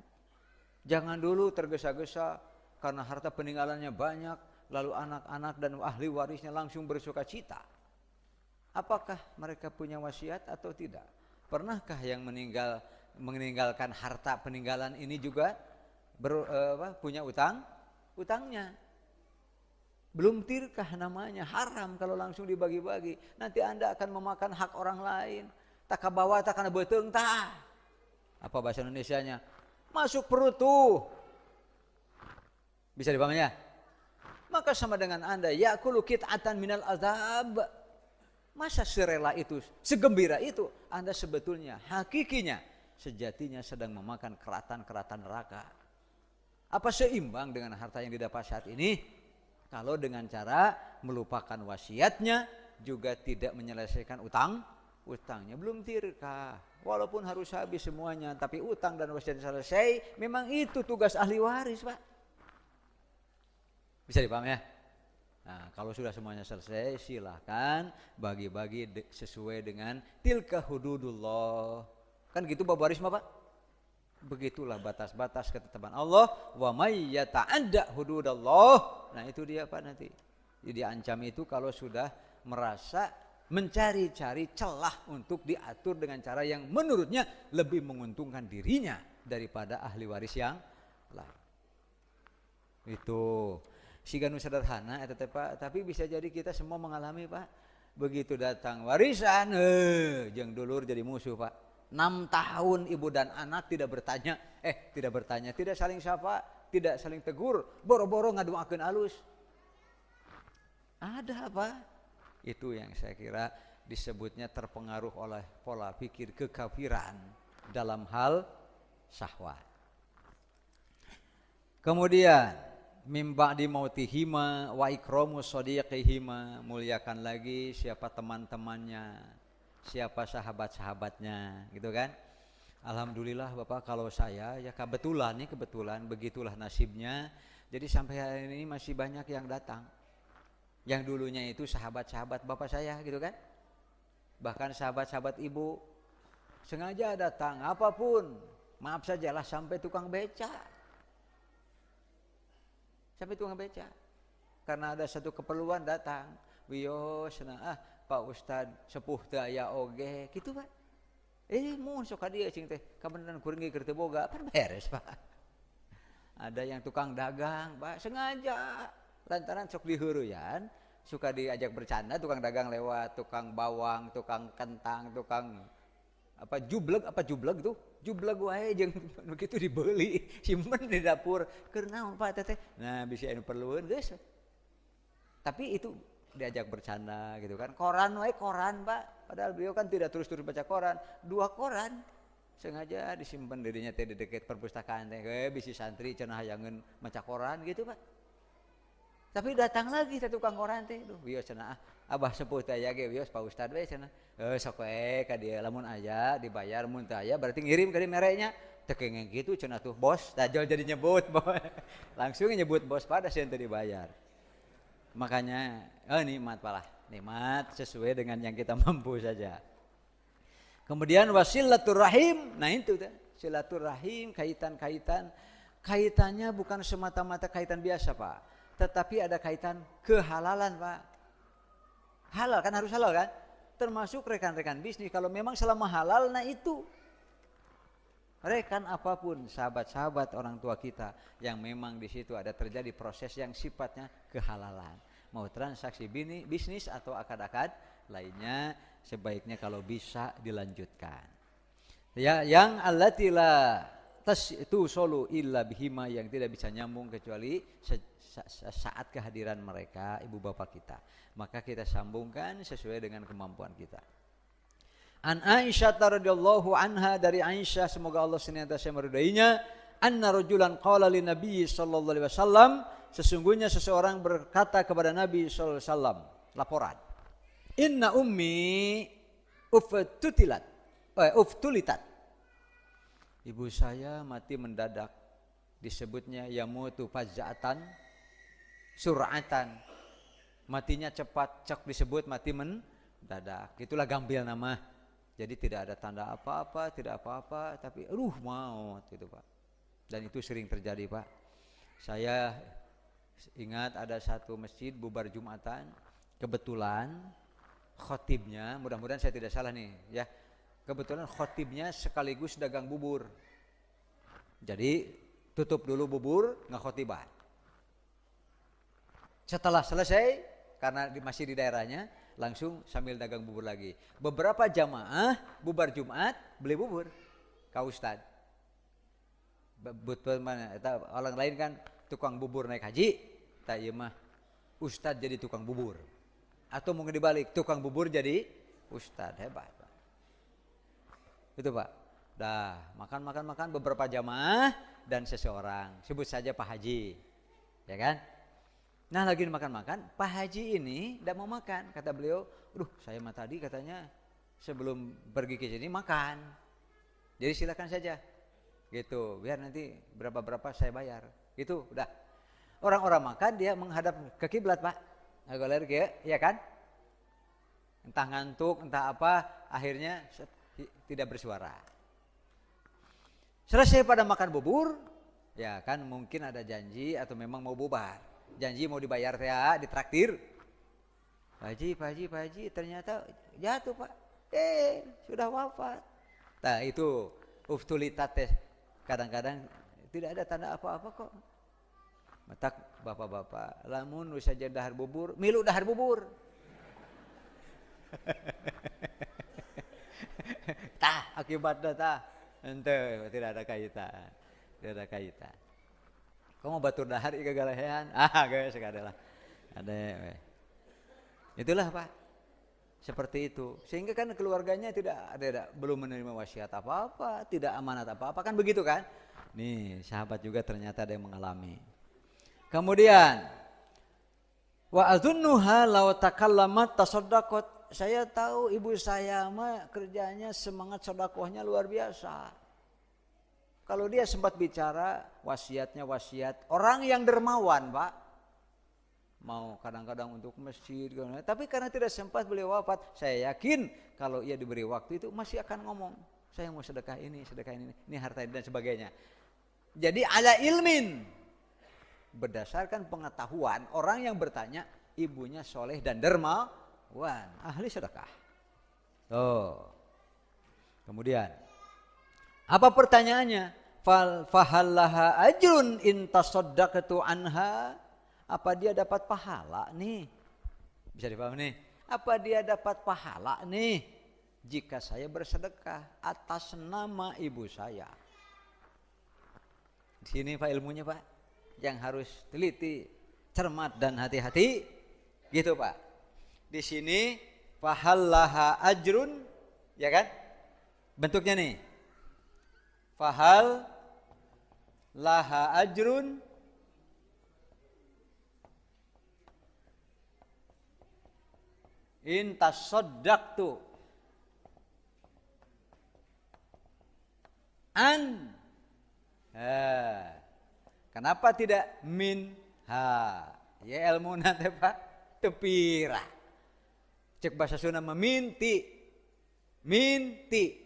Jangan dulu tergesa-gesa karena harta peninggalannya banyak, lalu anak-anak dan ahli warisnya langsung bersuka cita. Apakah mereka punya wasiat atau tidak? Pernahkah yang meninggalkan harta peninggalan ini juga punya utangnya? Belum tirkah namanya, haram kalau langsung dibagi-bagi. Nanti Anda akan memakan hak orang lain. Tak kabawa tak kana beteung tah. Apa bahasa Indonesianya? Masuk perut tuh. Bisa dipahami ya? Maka sama dengan Anda, ya'kulu kit'atan minal azab. Masa serela itu, segembira itu, Anda sebetulnya, hakikinya, sejatinya sedang memakan keratan-keratan neraka. Apa seimbang dengan harta yang didapat saat ini? Kalau dengan cara melupakan wasiatnya, juga tidak menyelesaikan utangnya, belum tirkah. Walaupun harus habis semuanya, tapi utang dan wasiat selesai, memang itu tugas ahli waris, Pak. Bisa dipahami ya? Nah, kalau sudah semuanya selesai, silahkan bagi-bagi sesuai dengan tilka hududullah. Kan gitu Bapak waris, Pak? Begitulah batas-batas ketetapan Allah. Wa may yata'adda hududallah. Nah itu dia Pak nanti. Jadi ancam itu kalau sudah merasa mencari-cari celah untuk diatur dengan cara yang menurutnya lebih menguntungkan dirinya daripada ahli waris yang lain. Itu siganu sederhana eta teh Pak, tapi bisa jadi kita semua mengalami Pak. Begitu datang warisan, jeung dulur jadi musuh Pak. 6 tahun ibu dan anak tidak bertanya, tidak saling sapa, tidak saling tegur, boro-boro ngaduakeun alus. Ada apa? Itu yang saya kira disebutnya terpengaruh oleh pola pikir kekafiran dalam hal syahwat. Kemudian mimba di mautihima wa ikramu sadiqihima, muliakan lagi siapa teman-temannya, siapa sahabat-sahabatnya, gitu kan. Alhamdulillah Bapak, kalau saya ya kebetulan begitulah nasibnya. Jadi sampai hari ini masih banyak yang datang, yang dulunya itu sahabat-sahabat Bapak saya, gitu kan. Bahkan sahabat-sahabat Ibu sengaja datang, apapun, maaf sajalah sampai tukang beca. Karena ada satu keperluan datang, wios, Pak Ustad sepuh teh aya oge gitu Pak. Mun sok ka dieu cing teh kabeneran kuring keur teu boga, pan beres Pak. Ada yang tukang dagang Pak sengaja lantaran sok diheureyan, suka diajak bercanda, tukang dagang lewat, tukang bawang, tukang kentang, tukang jubleg wae jeung begitu dibeli, simpen di dapur. Keur naon Pak teh? Nah, bisi anu perlueun geus. Tapi itu diajak bercanda gitu kan. Koran Pak, padahal beliau kan tidak terus-terus baca koran, 2 koran sengaja disimpan dirinya teh di dekat perpustakaan teh, bisi santri cenah hayangeun maca koran gitu Pak. Tapi datang lagi satu tukang koran teh, wios cenah abah sepuh teh aya ge wios Pak Ustad we cenah. Sok we ka dieu lamun aya dibayar, mun teu aya berarti ngirim ka di merenya. Teu kengeng kitu cenah tuh bos, tajol jadi nyebut langsung nyebut bos pada sieun teu dibayar. Makanya nikmat palah, nikmat sesuai dengan yang kita mampu saja. Kemudian wasilaturrahim, nah itu teh silaturrahim, kaitannya bukan semata-mata kaitan biasa Pak, tetapi ada kaitan kehalalan Pak. Halal kan, harus halal kan, termasuk rekan-rekan bisnis. Kalau memang selama halal, nah itu rekan apapun, sahabat-sahabat orang tua kita yang memang di situ ada terjadi proses yang sifatnya kehalalan, mau transaksi bisnis atau akad-akad lainnya, sebaiknya kalau bisa dilanjutkan. Ya, yang allati la tastusulu illa bihima, yang tidak bisa nyambung kecuali saat kehadiran mereka ibu bapak kita, maka kita sambungkan sesuai dengan kemampuan kita. An Aisyah radhiyallahu anha, dari Aisyah semoga Allah senantiasa meridainya, anna rajulan qala lin Nabi sallallahu alaihi wasallam, sesungguhnya seseorang berkata kepada Nabi sallallahu alaihi wasallam, laporan, inna ummi uftulitat, ibu saya mati mendadak, disebutnya yamutu faz'atan sur'atan, matinya cepat, cek disebut mati mendadak, itulah gambil nama. Jadi tidak ada tanda apa-apa, tidak apa-apa, tapi maut gitu Pak. Dan itu sering terjadi Pak. Saya ingat ada satu masjid bubar Jumatan, kebetulan khotibnya, mudah-mudahan saya tidak salah nih ya, kebetulan khotibnya sekaligus dagang bubur. Jadi tutup dulu bubur, ngekhotibah. Setelah selesai, karena masih di daerahnya, langsung sambil dagang bubur lagi. Beberapa jamaah bubar Jumat beli bubur ka Ustad. Orang lain kan tukang bubur naik haji, tak ieu mah Ustad jadi tukang bubur. Atau mungkin dibalik, tukang bubur jadi Ustad, hebat Pak. Itu Pak. Dah makan beberapa jamaah dan seseorang, sebut saja Pak Haji, ya kan? Nah lagi makan-makan, Pak Haji ini tidak mau makan. Kata beliau, saya mah tadi katanya sebelum pergi ke sini makan. Jadi silakan saja, gitu. Biar nanti berapa saya bayar. Gitu, udah. Orang-orang makan, dia menghadap ke kiblat Pak. Agak ya kan? Entah ngantuk, entah apa, akhirnya tidak bersuara. Selesai pada makan bubur, ya kan mungkin ada janji atau memang mau bubar. Janji mau dibayar ya, ditraktir. Pak Haji, ternyata jatuh Pak. Sudah wafat. Nah itu uftulitat teh. Kadang-kadang tidak ada tanda apa-apa kok. Matak bapak-bapak, lamun wis saja dahar bubur, milu dahar bubur. Tah akibatnya tah. Ente tidak ada kaitan. Tidak ada kaitan. Kamu batur dahar ieu galehean. Geus kadalah. Ada. Itulah Pak. Seperti itu. Sehingga kan keluarganya belum menerima wasiat apa-apa, tidak amanat apa-apa kan begitu kan? Nih, sahabat juga ternyata ada yang mengalami. Kemudian wa azunnuha law takallamat tasaddaqat. Saya tahu ibu saya mah kerjanya semangat sedekahnya luar biasa. Kalau dia sempat bicara, wasiatnya wasiat orang yang dermawan, Pak. Mau kadang-kadang untuk masjid, tapi karena tidak sempat beliau wafat, saya yakin kalau ia diberi waktu itu masih akan ngomong, saya mau sedekah ini harta ini dan sebagainya. Jadi ala ilmin, berdasarkan pengetahuan orang yang bertanya, ibunya soleh dan dermawan, ahli sedekah. Kemudian apa pertanyaannya? Fahallaha ajrun in tasaddaqtu anha. Apa dia dapat pahala nih? Bisa dipahami nih? Apa dia dapat pahala nih jika saya bersedekah atas nama ibu saya? Di sini Pak ilmunya Pak, yang harus teliti, cermat dan hati-hati, gitu Pak. Di sini fahallaha ajrun, ya kan? Bentuknya nih, fahal laha ajrun in tasaddaqtu an. Kenapa tidak min ha? Ya ilmu nanti Pak tepira. Cek bahasa Sunda meminti. Minti.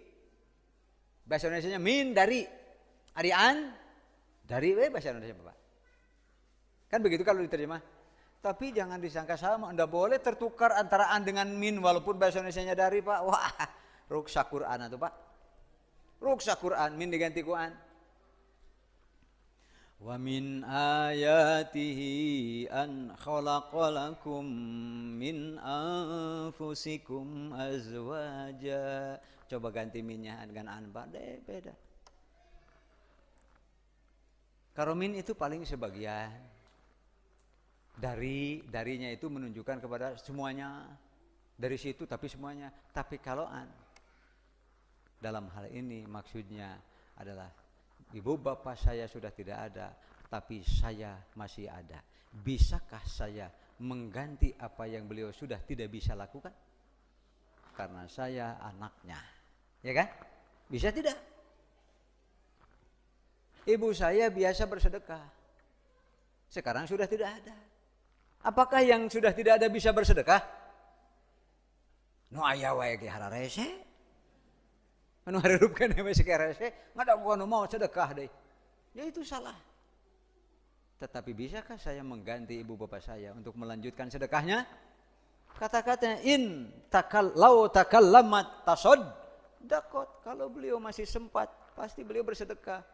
Bahasa Indonesianya min dari. Ari an dari bahasa Indonesia Pak. Kan begitu kalau diterjemah. Tapi jangan disangka sama, Anda boleh tertukar antara an dengan min walaupun bahasa Indonesianya dari Pak. Wah, ruksa Quran itu Pak. Ruksa Quran, min diganti Quran. Wa min ayatihi an khalaqalakum min anfusikum azwaja. Coba ganti minnya dengan an Pak, beda. Kalau min itu paling sebagian. Darinya itu menunjukkan kepada semuanya, dari situ tapi semuanya. Tapi kalau an dalam hal ini maksudnya adalah ibu bapak saya sudah tidak ada, tapi saya masih ada. Bisakah saya mengganti apa yang beliau sudah tidak bisa lakukan? Karena saya anaknya, ya kan? Bisa tidak? Ibu saya biasa bersedekah, sekarang sudah tidak ada. Apakah yang sudah tidak ada bisa bersedekah? Nu aya wae ge hararese. Anu hareupeun we sakarese, ngada gua nu mau sedekah deui. Ya itu salah. Tetapi bisakah saya mengganti ibu bapak saya untuk melanjutkan sedekahnya? Kata-katanya in lau takallamat tasaddaqat. Kalau beliau masih sempat, pasti beliau bersedekah.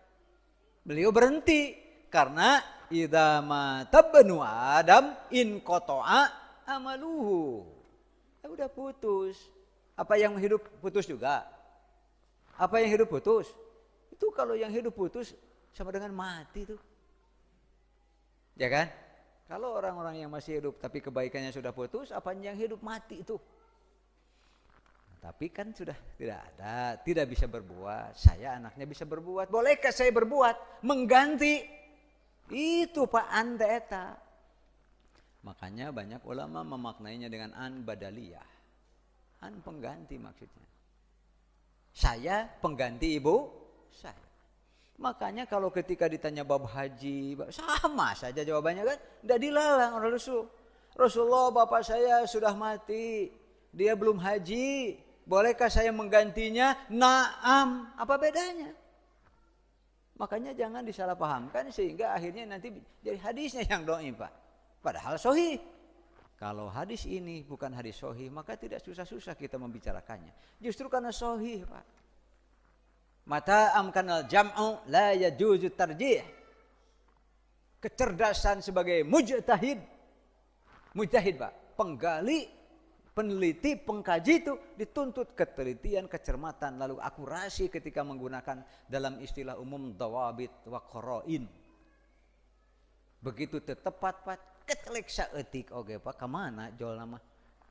Beliau berhenti. Karena idza mata banu Adam in qata'a amaluhu. Udah putus. Apa yang hidup putus juga? Apa yang hidup putus? Itu kalau yang hidup putus sama dengan mati tuh. Ya kan? Kalau orang-orang yang masih hidup tapi kebaikannya sudah putus, apa yang hidup mati itu? Tapi kan sudah tidak ada, tidak bisa berbuat. Saya anaknya bisa berbuat. Bolehkah saya berbuat? Mengganti? Itu Pak anda eta. Makanya banyak ulama memaknainya dengan an badaliyah. An pengganti maksudnya. Saya pengganti ibu saya. Makanya kalau ketika ditanya bab haji, sama saja jawabannya kan. Tidak dilarang oleh Rasulullah, bapak saya sudah mati, dia belum haji, bolehkah saya menggantinya? Naam, apa bedanya? Makanya jangan disalahpahamkan sehingga akhirnya nanti jadi hadisnya yang dhaif, Pak. Padahal sahih. Kalau hadis ini bukan hadis sahih, maka tidak susah-susah kita membicarakannya. Justru karena sahih, Pak. Mata amkanal jam'u la yajuzu tarjih. Kecerdasan sebagai mujtahid, Pak, penggali, peneliti, pengkaji itu dituntut ketelitian, kecermatan, lalu akurasi ketika menggunakan dalam istilah umum dawabit wa qara'in. Begitu tepat, Pak, ketelek saeutik oge, Pak, ka mana jol nama?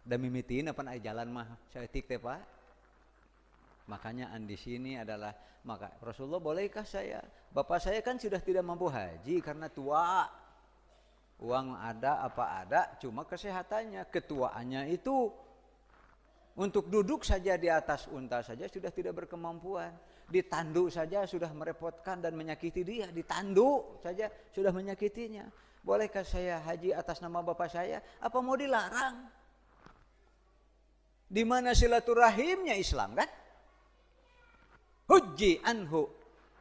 Da mimitiin apa jalan mah saeutik teh, Pak. Makanya di sini adalah, maka Rasulullah, bolehkah saya? Bapak saya kan sudah tidak mampu haji karena tua. Uang ada apa ada, cuma kesehatannya, ketuaannya itu untuk duduk saja di atas unta saja sudah tidak berkemampuan. Ditandu saja sudah merepotkan dan menyakiti dia, ditandu saja sudah menyakitinya. Bolehkah saya haji atas nama bapak saya? Apa mau dilarang? Di mana silaturahimnya Islam, kan? Hujji anhu.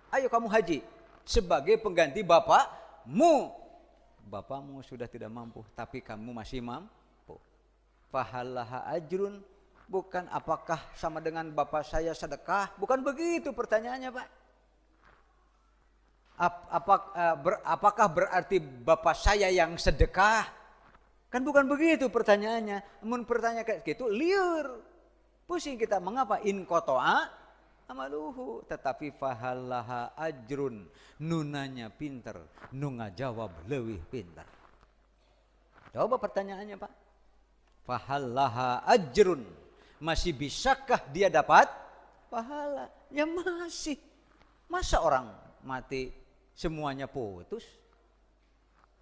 Ayo kamu haji sebagai pengganti bapakmu. Bapakmu sudah tidak mampu, tapi kamu masih mampu. Fahalaha ajrun, bukan apakah sama dengan bapak saya sedekah? Bukan begitu pertanyaannya, Pak. Apakah berarti bapak saya yang sedekah? Kan bukan begitu pertanyaannya. Mun pertanyaan kayak gitu liur. Pusing kita, mengapa in qata'a amaluhu, tetapi fahalaha ajrun, nunanya pinter, nu ngajawab leuwih pinter. Coba pertanyaannya, Pak. Fahalaha ajrun, masih bisakah dia dapat pahala? Ya masih. Masa orang mati semuanya putus?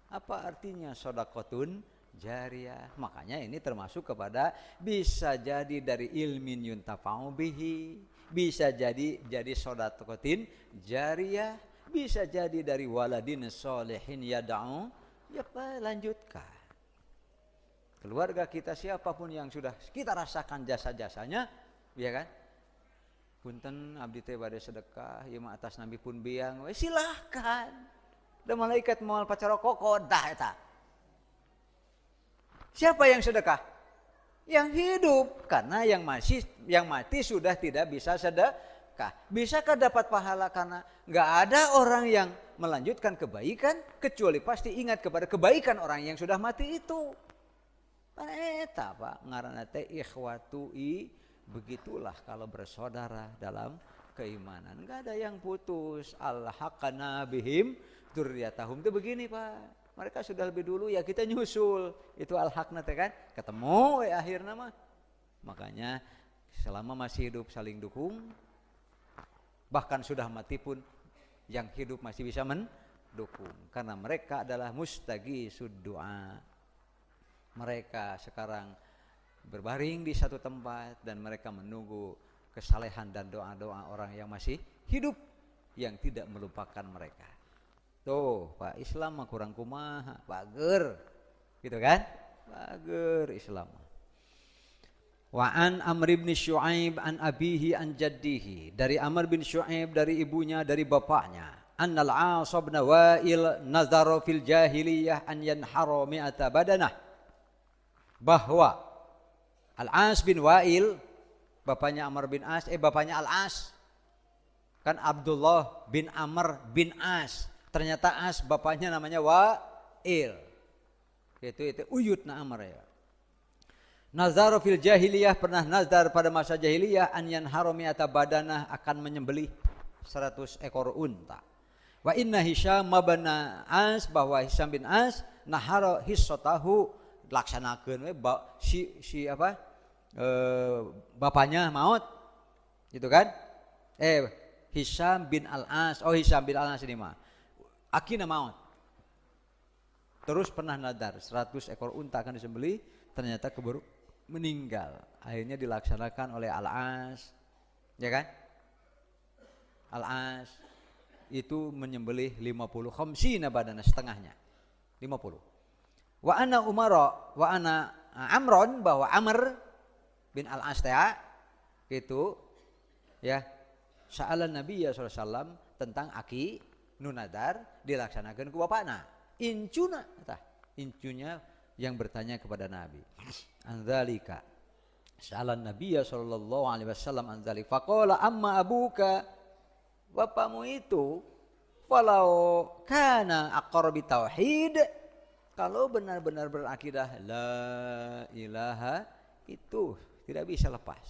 Apa artinya sedekahun jariyah? Makanya ini termasuk kepada bisa jadi dari ilmin yuntafa'u bihi, bisa jadi sedekahun jariyah, bisa jadi dari waladin sholihin yad'u. Ya Pak, lanjutkan. Keluarga kita siapapun yang sudah kita rasakan jasa-jasanya, ya kan? Punten abdi teh bade sedekah, ieu mah atas nabi pun biang, silahkan. Da malaikat moal pacarokoko dah eta. Siapa yang sedekah? Yang hidup, karena yang mati sudah tidak bisa sedekah. Bisakah dapat pahala? Karena nggak ada orang yang melanjutkan kebaikan kecuali pasti ingat kepada kebaikan orang yang sudah mati itu. Eta, Pak, ngaranna teh ikhwatui, begitulah kalau bersaudara dalam keimanan. Nggak ada yang putus. Alhaqana bihim dzurriyyatahum itu begini, Pak. Mereka sudah lebih dulu, ya kita nyusul. Itu al-haqna teh kan, ketemu akhirnya mah. Makanya selama masih hidup saling dukung. Bahkan sudah mati pun yang hidup masih bisa mendukung. Karena mereka adalah mustaghitsud du'a. Mereka sekarang berbaring di satu tempat dan mereka menunggu kesalehan dan doa-doa orang yang masih hidup yang tidak melupakan mereka. Tuh, Pak, Islam mah kurang kumaha, bager. Gitu kan? Bager Islam. Wa an Amr bin Syu'aib an abihi an jaddihi. Dari Amr bin Syu'aib, dari ibunya, dari bapaknya. Annal 'As bin Wa'il nazara fil jahiliyah an yanhara mi'ata badanah. Bahwa Al-As bin Wa'il, bapaknya Amr bin As, bapaknya Al-As. Kan Abdullah bin Amr bin As. Ternyata As bapaknya namanya Wa'il. Itu uyutna Amr ya. Nazar fil jahiliyah, pernah nazar pada masa jahiliyah an yanharu mi'ata badanah, akan menyembelih 100 ekor unta. Wa inna Hisham bin As, bahwa Hisham bin As nahara hissatahu, laksanakeun we si apa? Bapaknya maut. Gitu kan? Hisham bin Al-As. Oh, Hisham bin Al-As ini mah akina maut. Terus pernah nadar 100 ekor unta akan disembelih, ternyata keburu meninggal. Akhirnya dilaksanakan oleh Al-As. Ya kan? Al-As itu menyembelih 50 khamsina badana, setengahnya. 50. Wa ana Umara wa ana Amron, bahwa Amr bin Al-As itu ya, sa'alan Nabi sallallahu alaihi wasallam tentang nu nadar dilaksanakeun ku bapana. Incuna tah, incunya yang bertanya kepada Nabi. Anzalika. Sa'alan Nabiya sallallahu alaihi wasallam anzalik. Faqala amma abuka, bapamu itu walau kana aqrar bi tauhid, kalau benar-benar berakidah la ilaha itu tidak bisa lepas.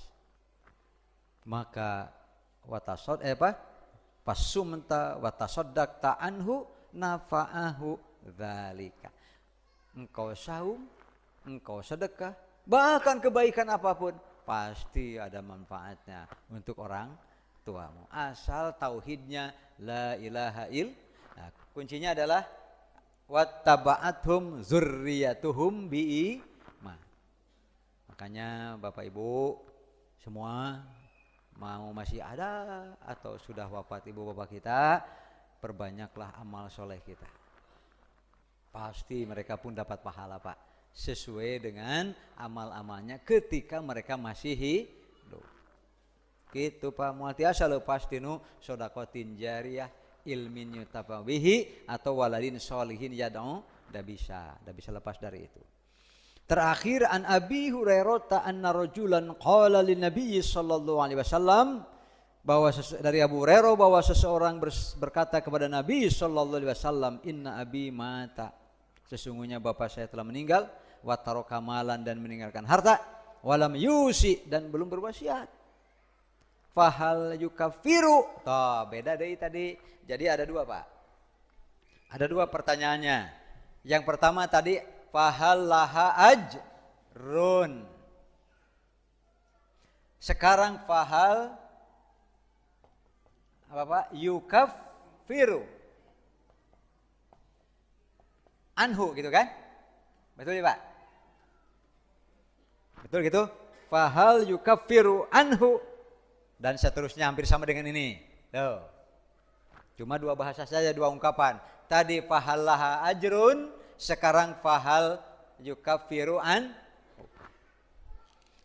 Maka watasod pasumta watasaddaqta anhu nafa'ahu dzalika. Engkau saum, engkau sedekah, bahkan kebaikan apapun pasti ada manfaatnya untuk orang tuamu. Asal tauhidnya la ilaha illallah. Nah, kuncinya adalah wattaba'athum dzurriyyatuhum biiman. Makanya Bapak Ibu semua mau masih ada atau sudah wafat ibu bapak kita, perbanyaklah amal soleh kita. Pasti mereka pun dapat pahala Pak, sesuai dengan amal-amalnya ketika mereka masih hidup. Gitu Pak, mual tiasa lepas tinu sodakotin jariyah, ilmin yutafawihi, atau waladin solihin yad'u, dah bisa lepas dari itu. Terakhir an Abi Hurairah anna rajulan qala lin Nabi sallallahu alaihi wasallam, bahwa dari Abu Hurairah bahwa seseorang berkata kepada Nabi sallallahu alaihi wasallam, inna abi mata, sesungguhnya bapak saya telah meninggal, wa taraka malan, dan meninggalkan harta, walam yusi, dan belum berwasiat. Fahal yukaffiru, beda dari tadi. Jadi ada dua Pak, ada dua pertanyaannya. Yang pertama tadi fahal laha ajrun. Sekarang fahal apa Pak? Yukaffiru anhu, gitu kan? Betul ya Pak? Betul gitu? Fahal yukaffiru anhu, dan seterusnya hampir sama dengan ini. Tuh. Cuma dua bahasa saja, dua ungkapan. Tadi fahal laha ajrun, sekarang fahal yukaffiru an.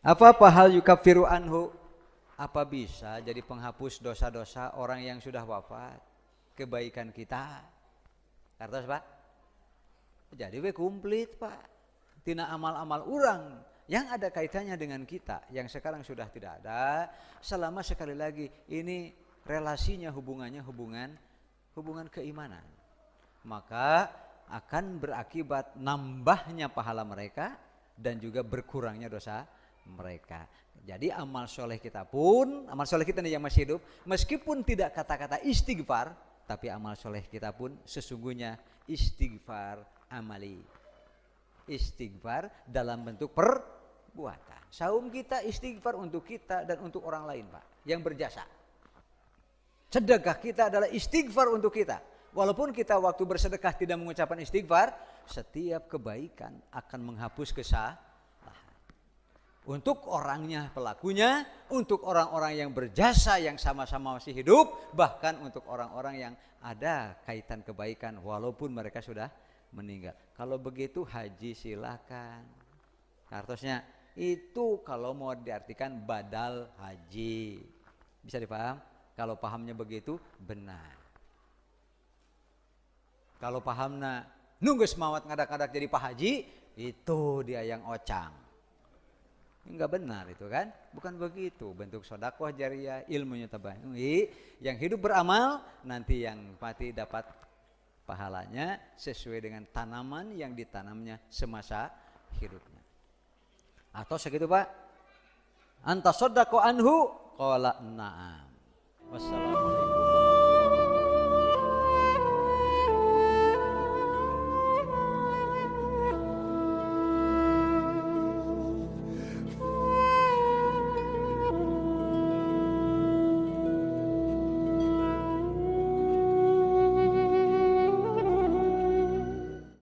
Apa fahal yukaffiru anhu? Apa bisa jadi penghapus dosa-dosa orang yang sudah wafat, kebaikan kita? Kartos Pak? Jadi we komplit Pak. Tina amal-amal orang yang ada kaitannya dengan kita, yang sekarang sudah tidak ada, selama sekali lagi ini relasinya hubungan keimanan, maka akan berakibat nambahnya pahala mereka dan juga berkurangnya dosa mereka. Jadi amal soleh kita nih yang masih hidup, meskipun tidak kata-kata istighfar, tapi amal soleh kita pun sesungguhnya istighfar amali, istighfar dalam bentuk perbuatan. Saum kita istighfar untuk kita dan untuk orang lain Pak yang berjasa. Sedekah kita adalah istighfar untuk kita. Walaupun kita waktu bersedekah tidak mengucapkan istighfar, setiap kebaikan akan menghapus kesalahan. Untuk orangnya, pelakunya, untuk orang-orang yang berjasa yang sama-sama masih hidup, bahkan untuk orang-orang yang ada kaitan kebaikan walaupun mereka sudah meninggal. Kalau begitu haji silakan. Kartosnya itu kalau mau diartikan badal haji. Bisa dipaham? Kalau pahamnya begitu benar. Kalau pahamna nunggu semawat ngadak-ngadak jadi pak haji, itu dia yang ocang. Enggak benar itu kan? Bukan begitu. Bentuk sedekah jariyah, ilmunya tabahi. Yang hidup beramal, nanti yang mati dapat pahalanya sesuai dengan tanaman yang ditanamnya semasa hidupnya. Atau segitu Pak? Anta shaddaqa anhu qala na'am. Wassalamualaikum.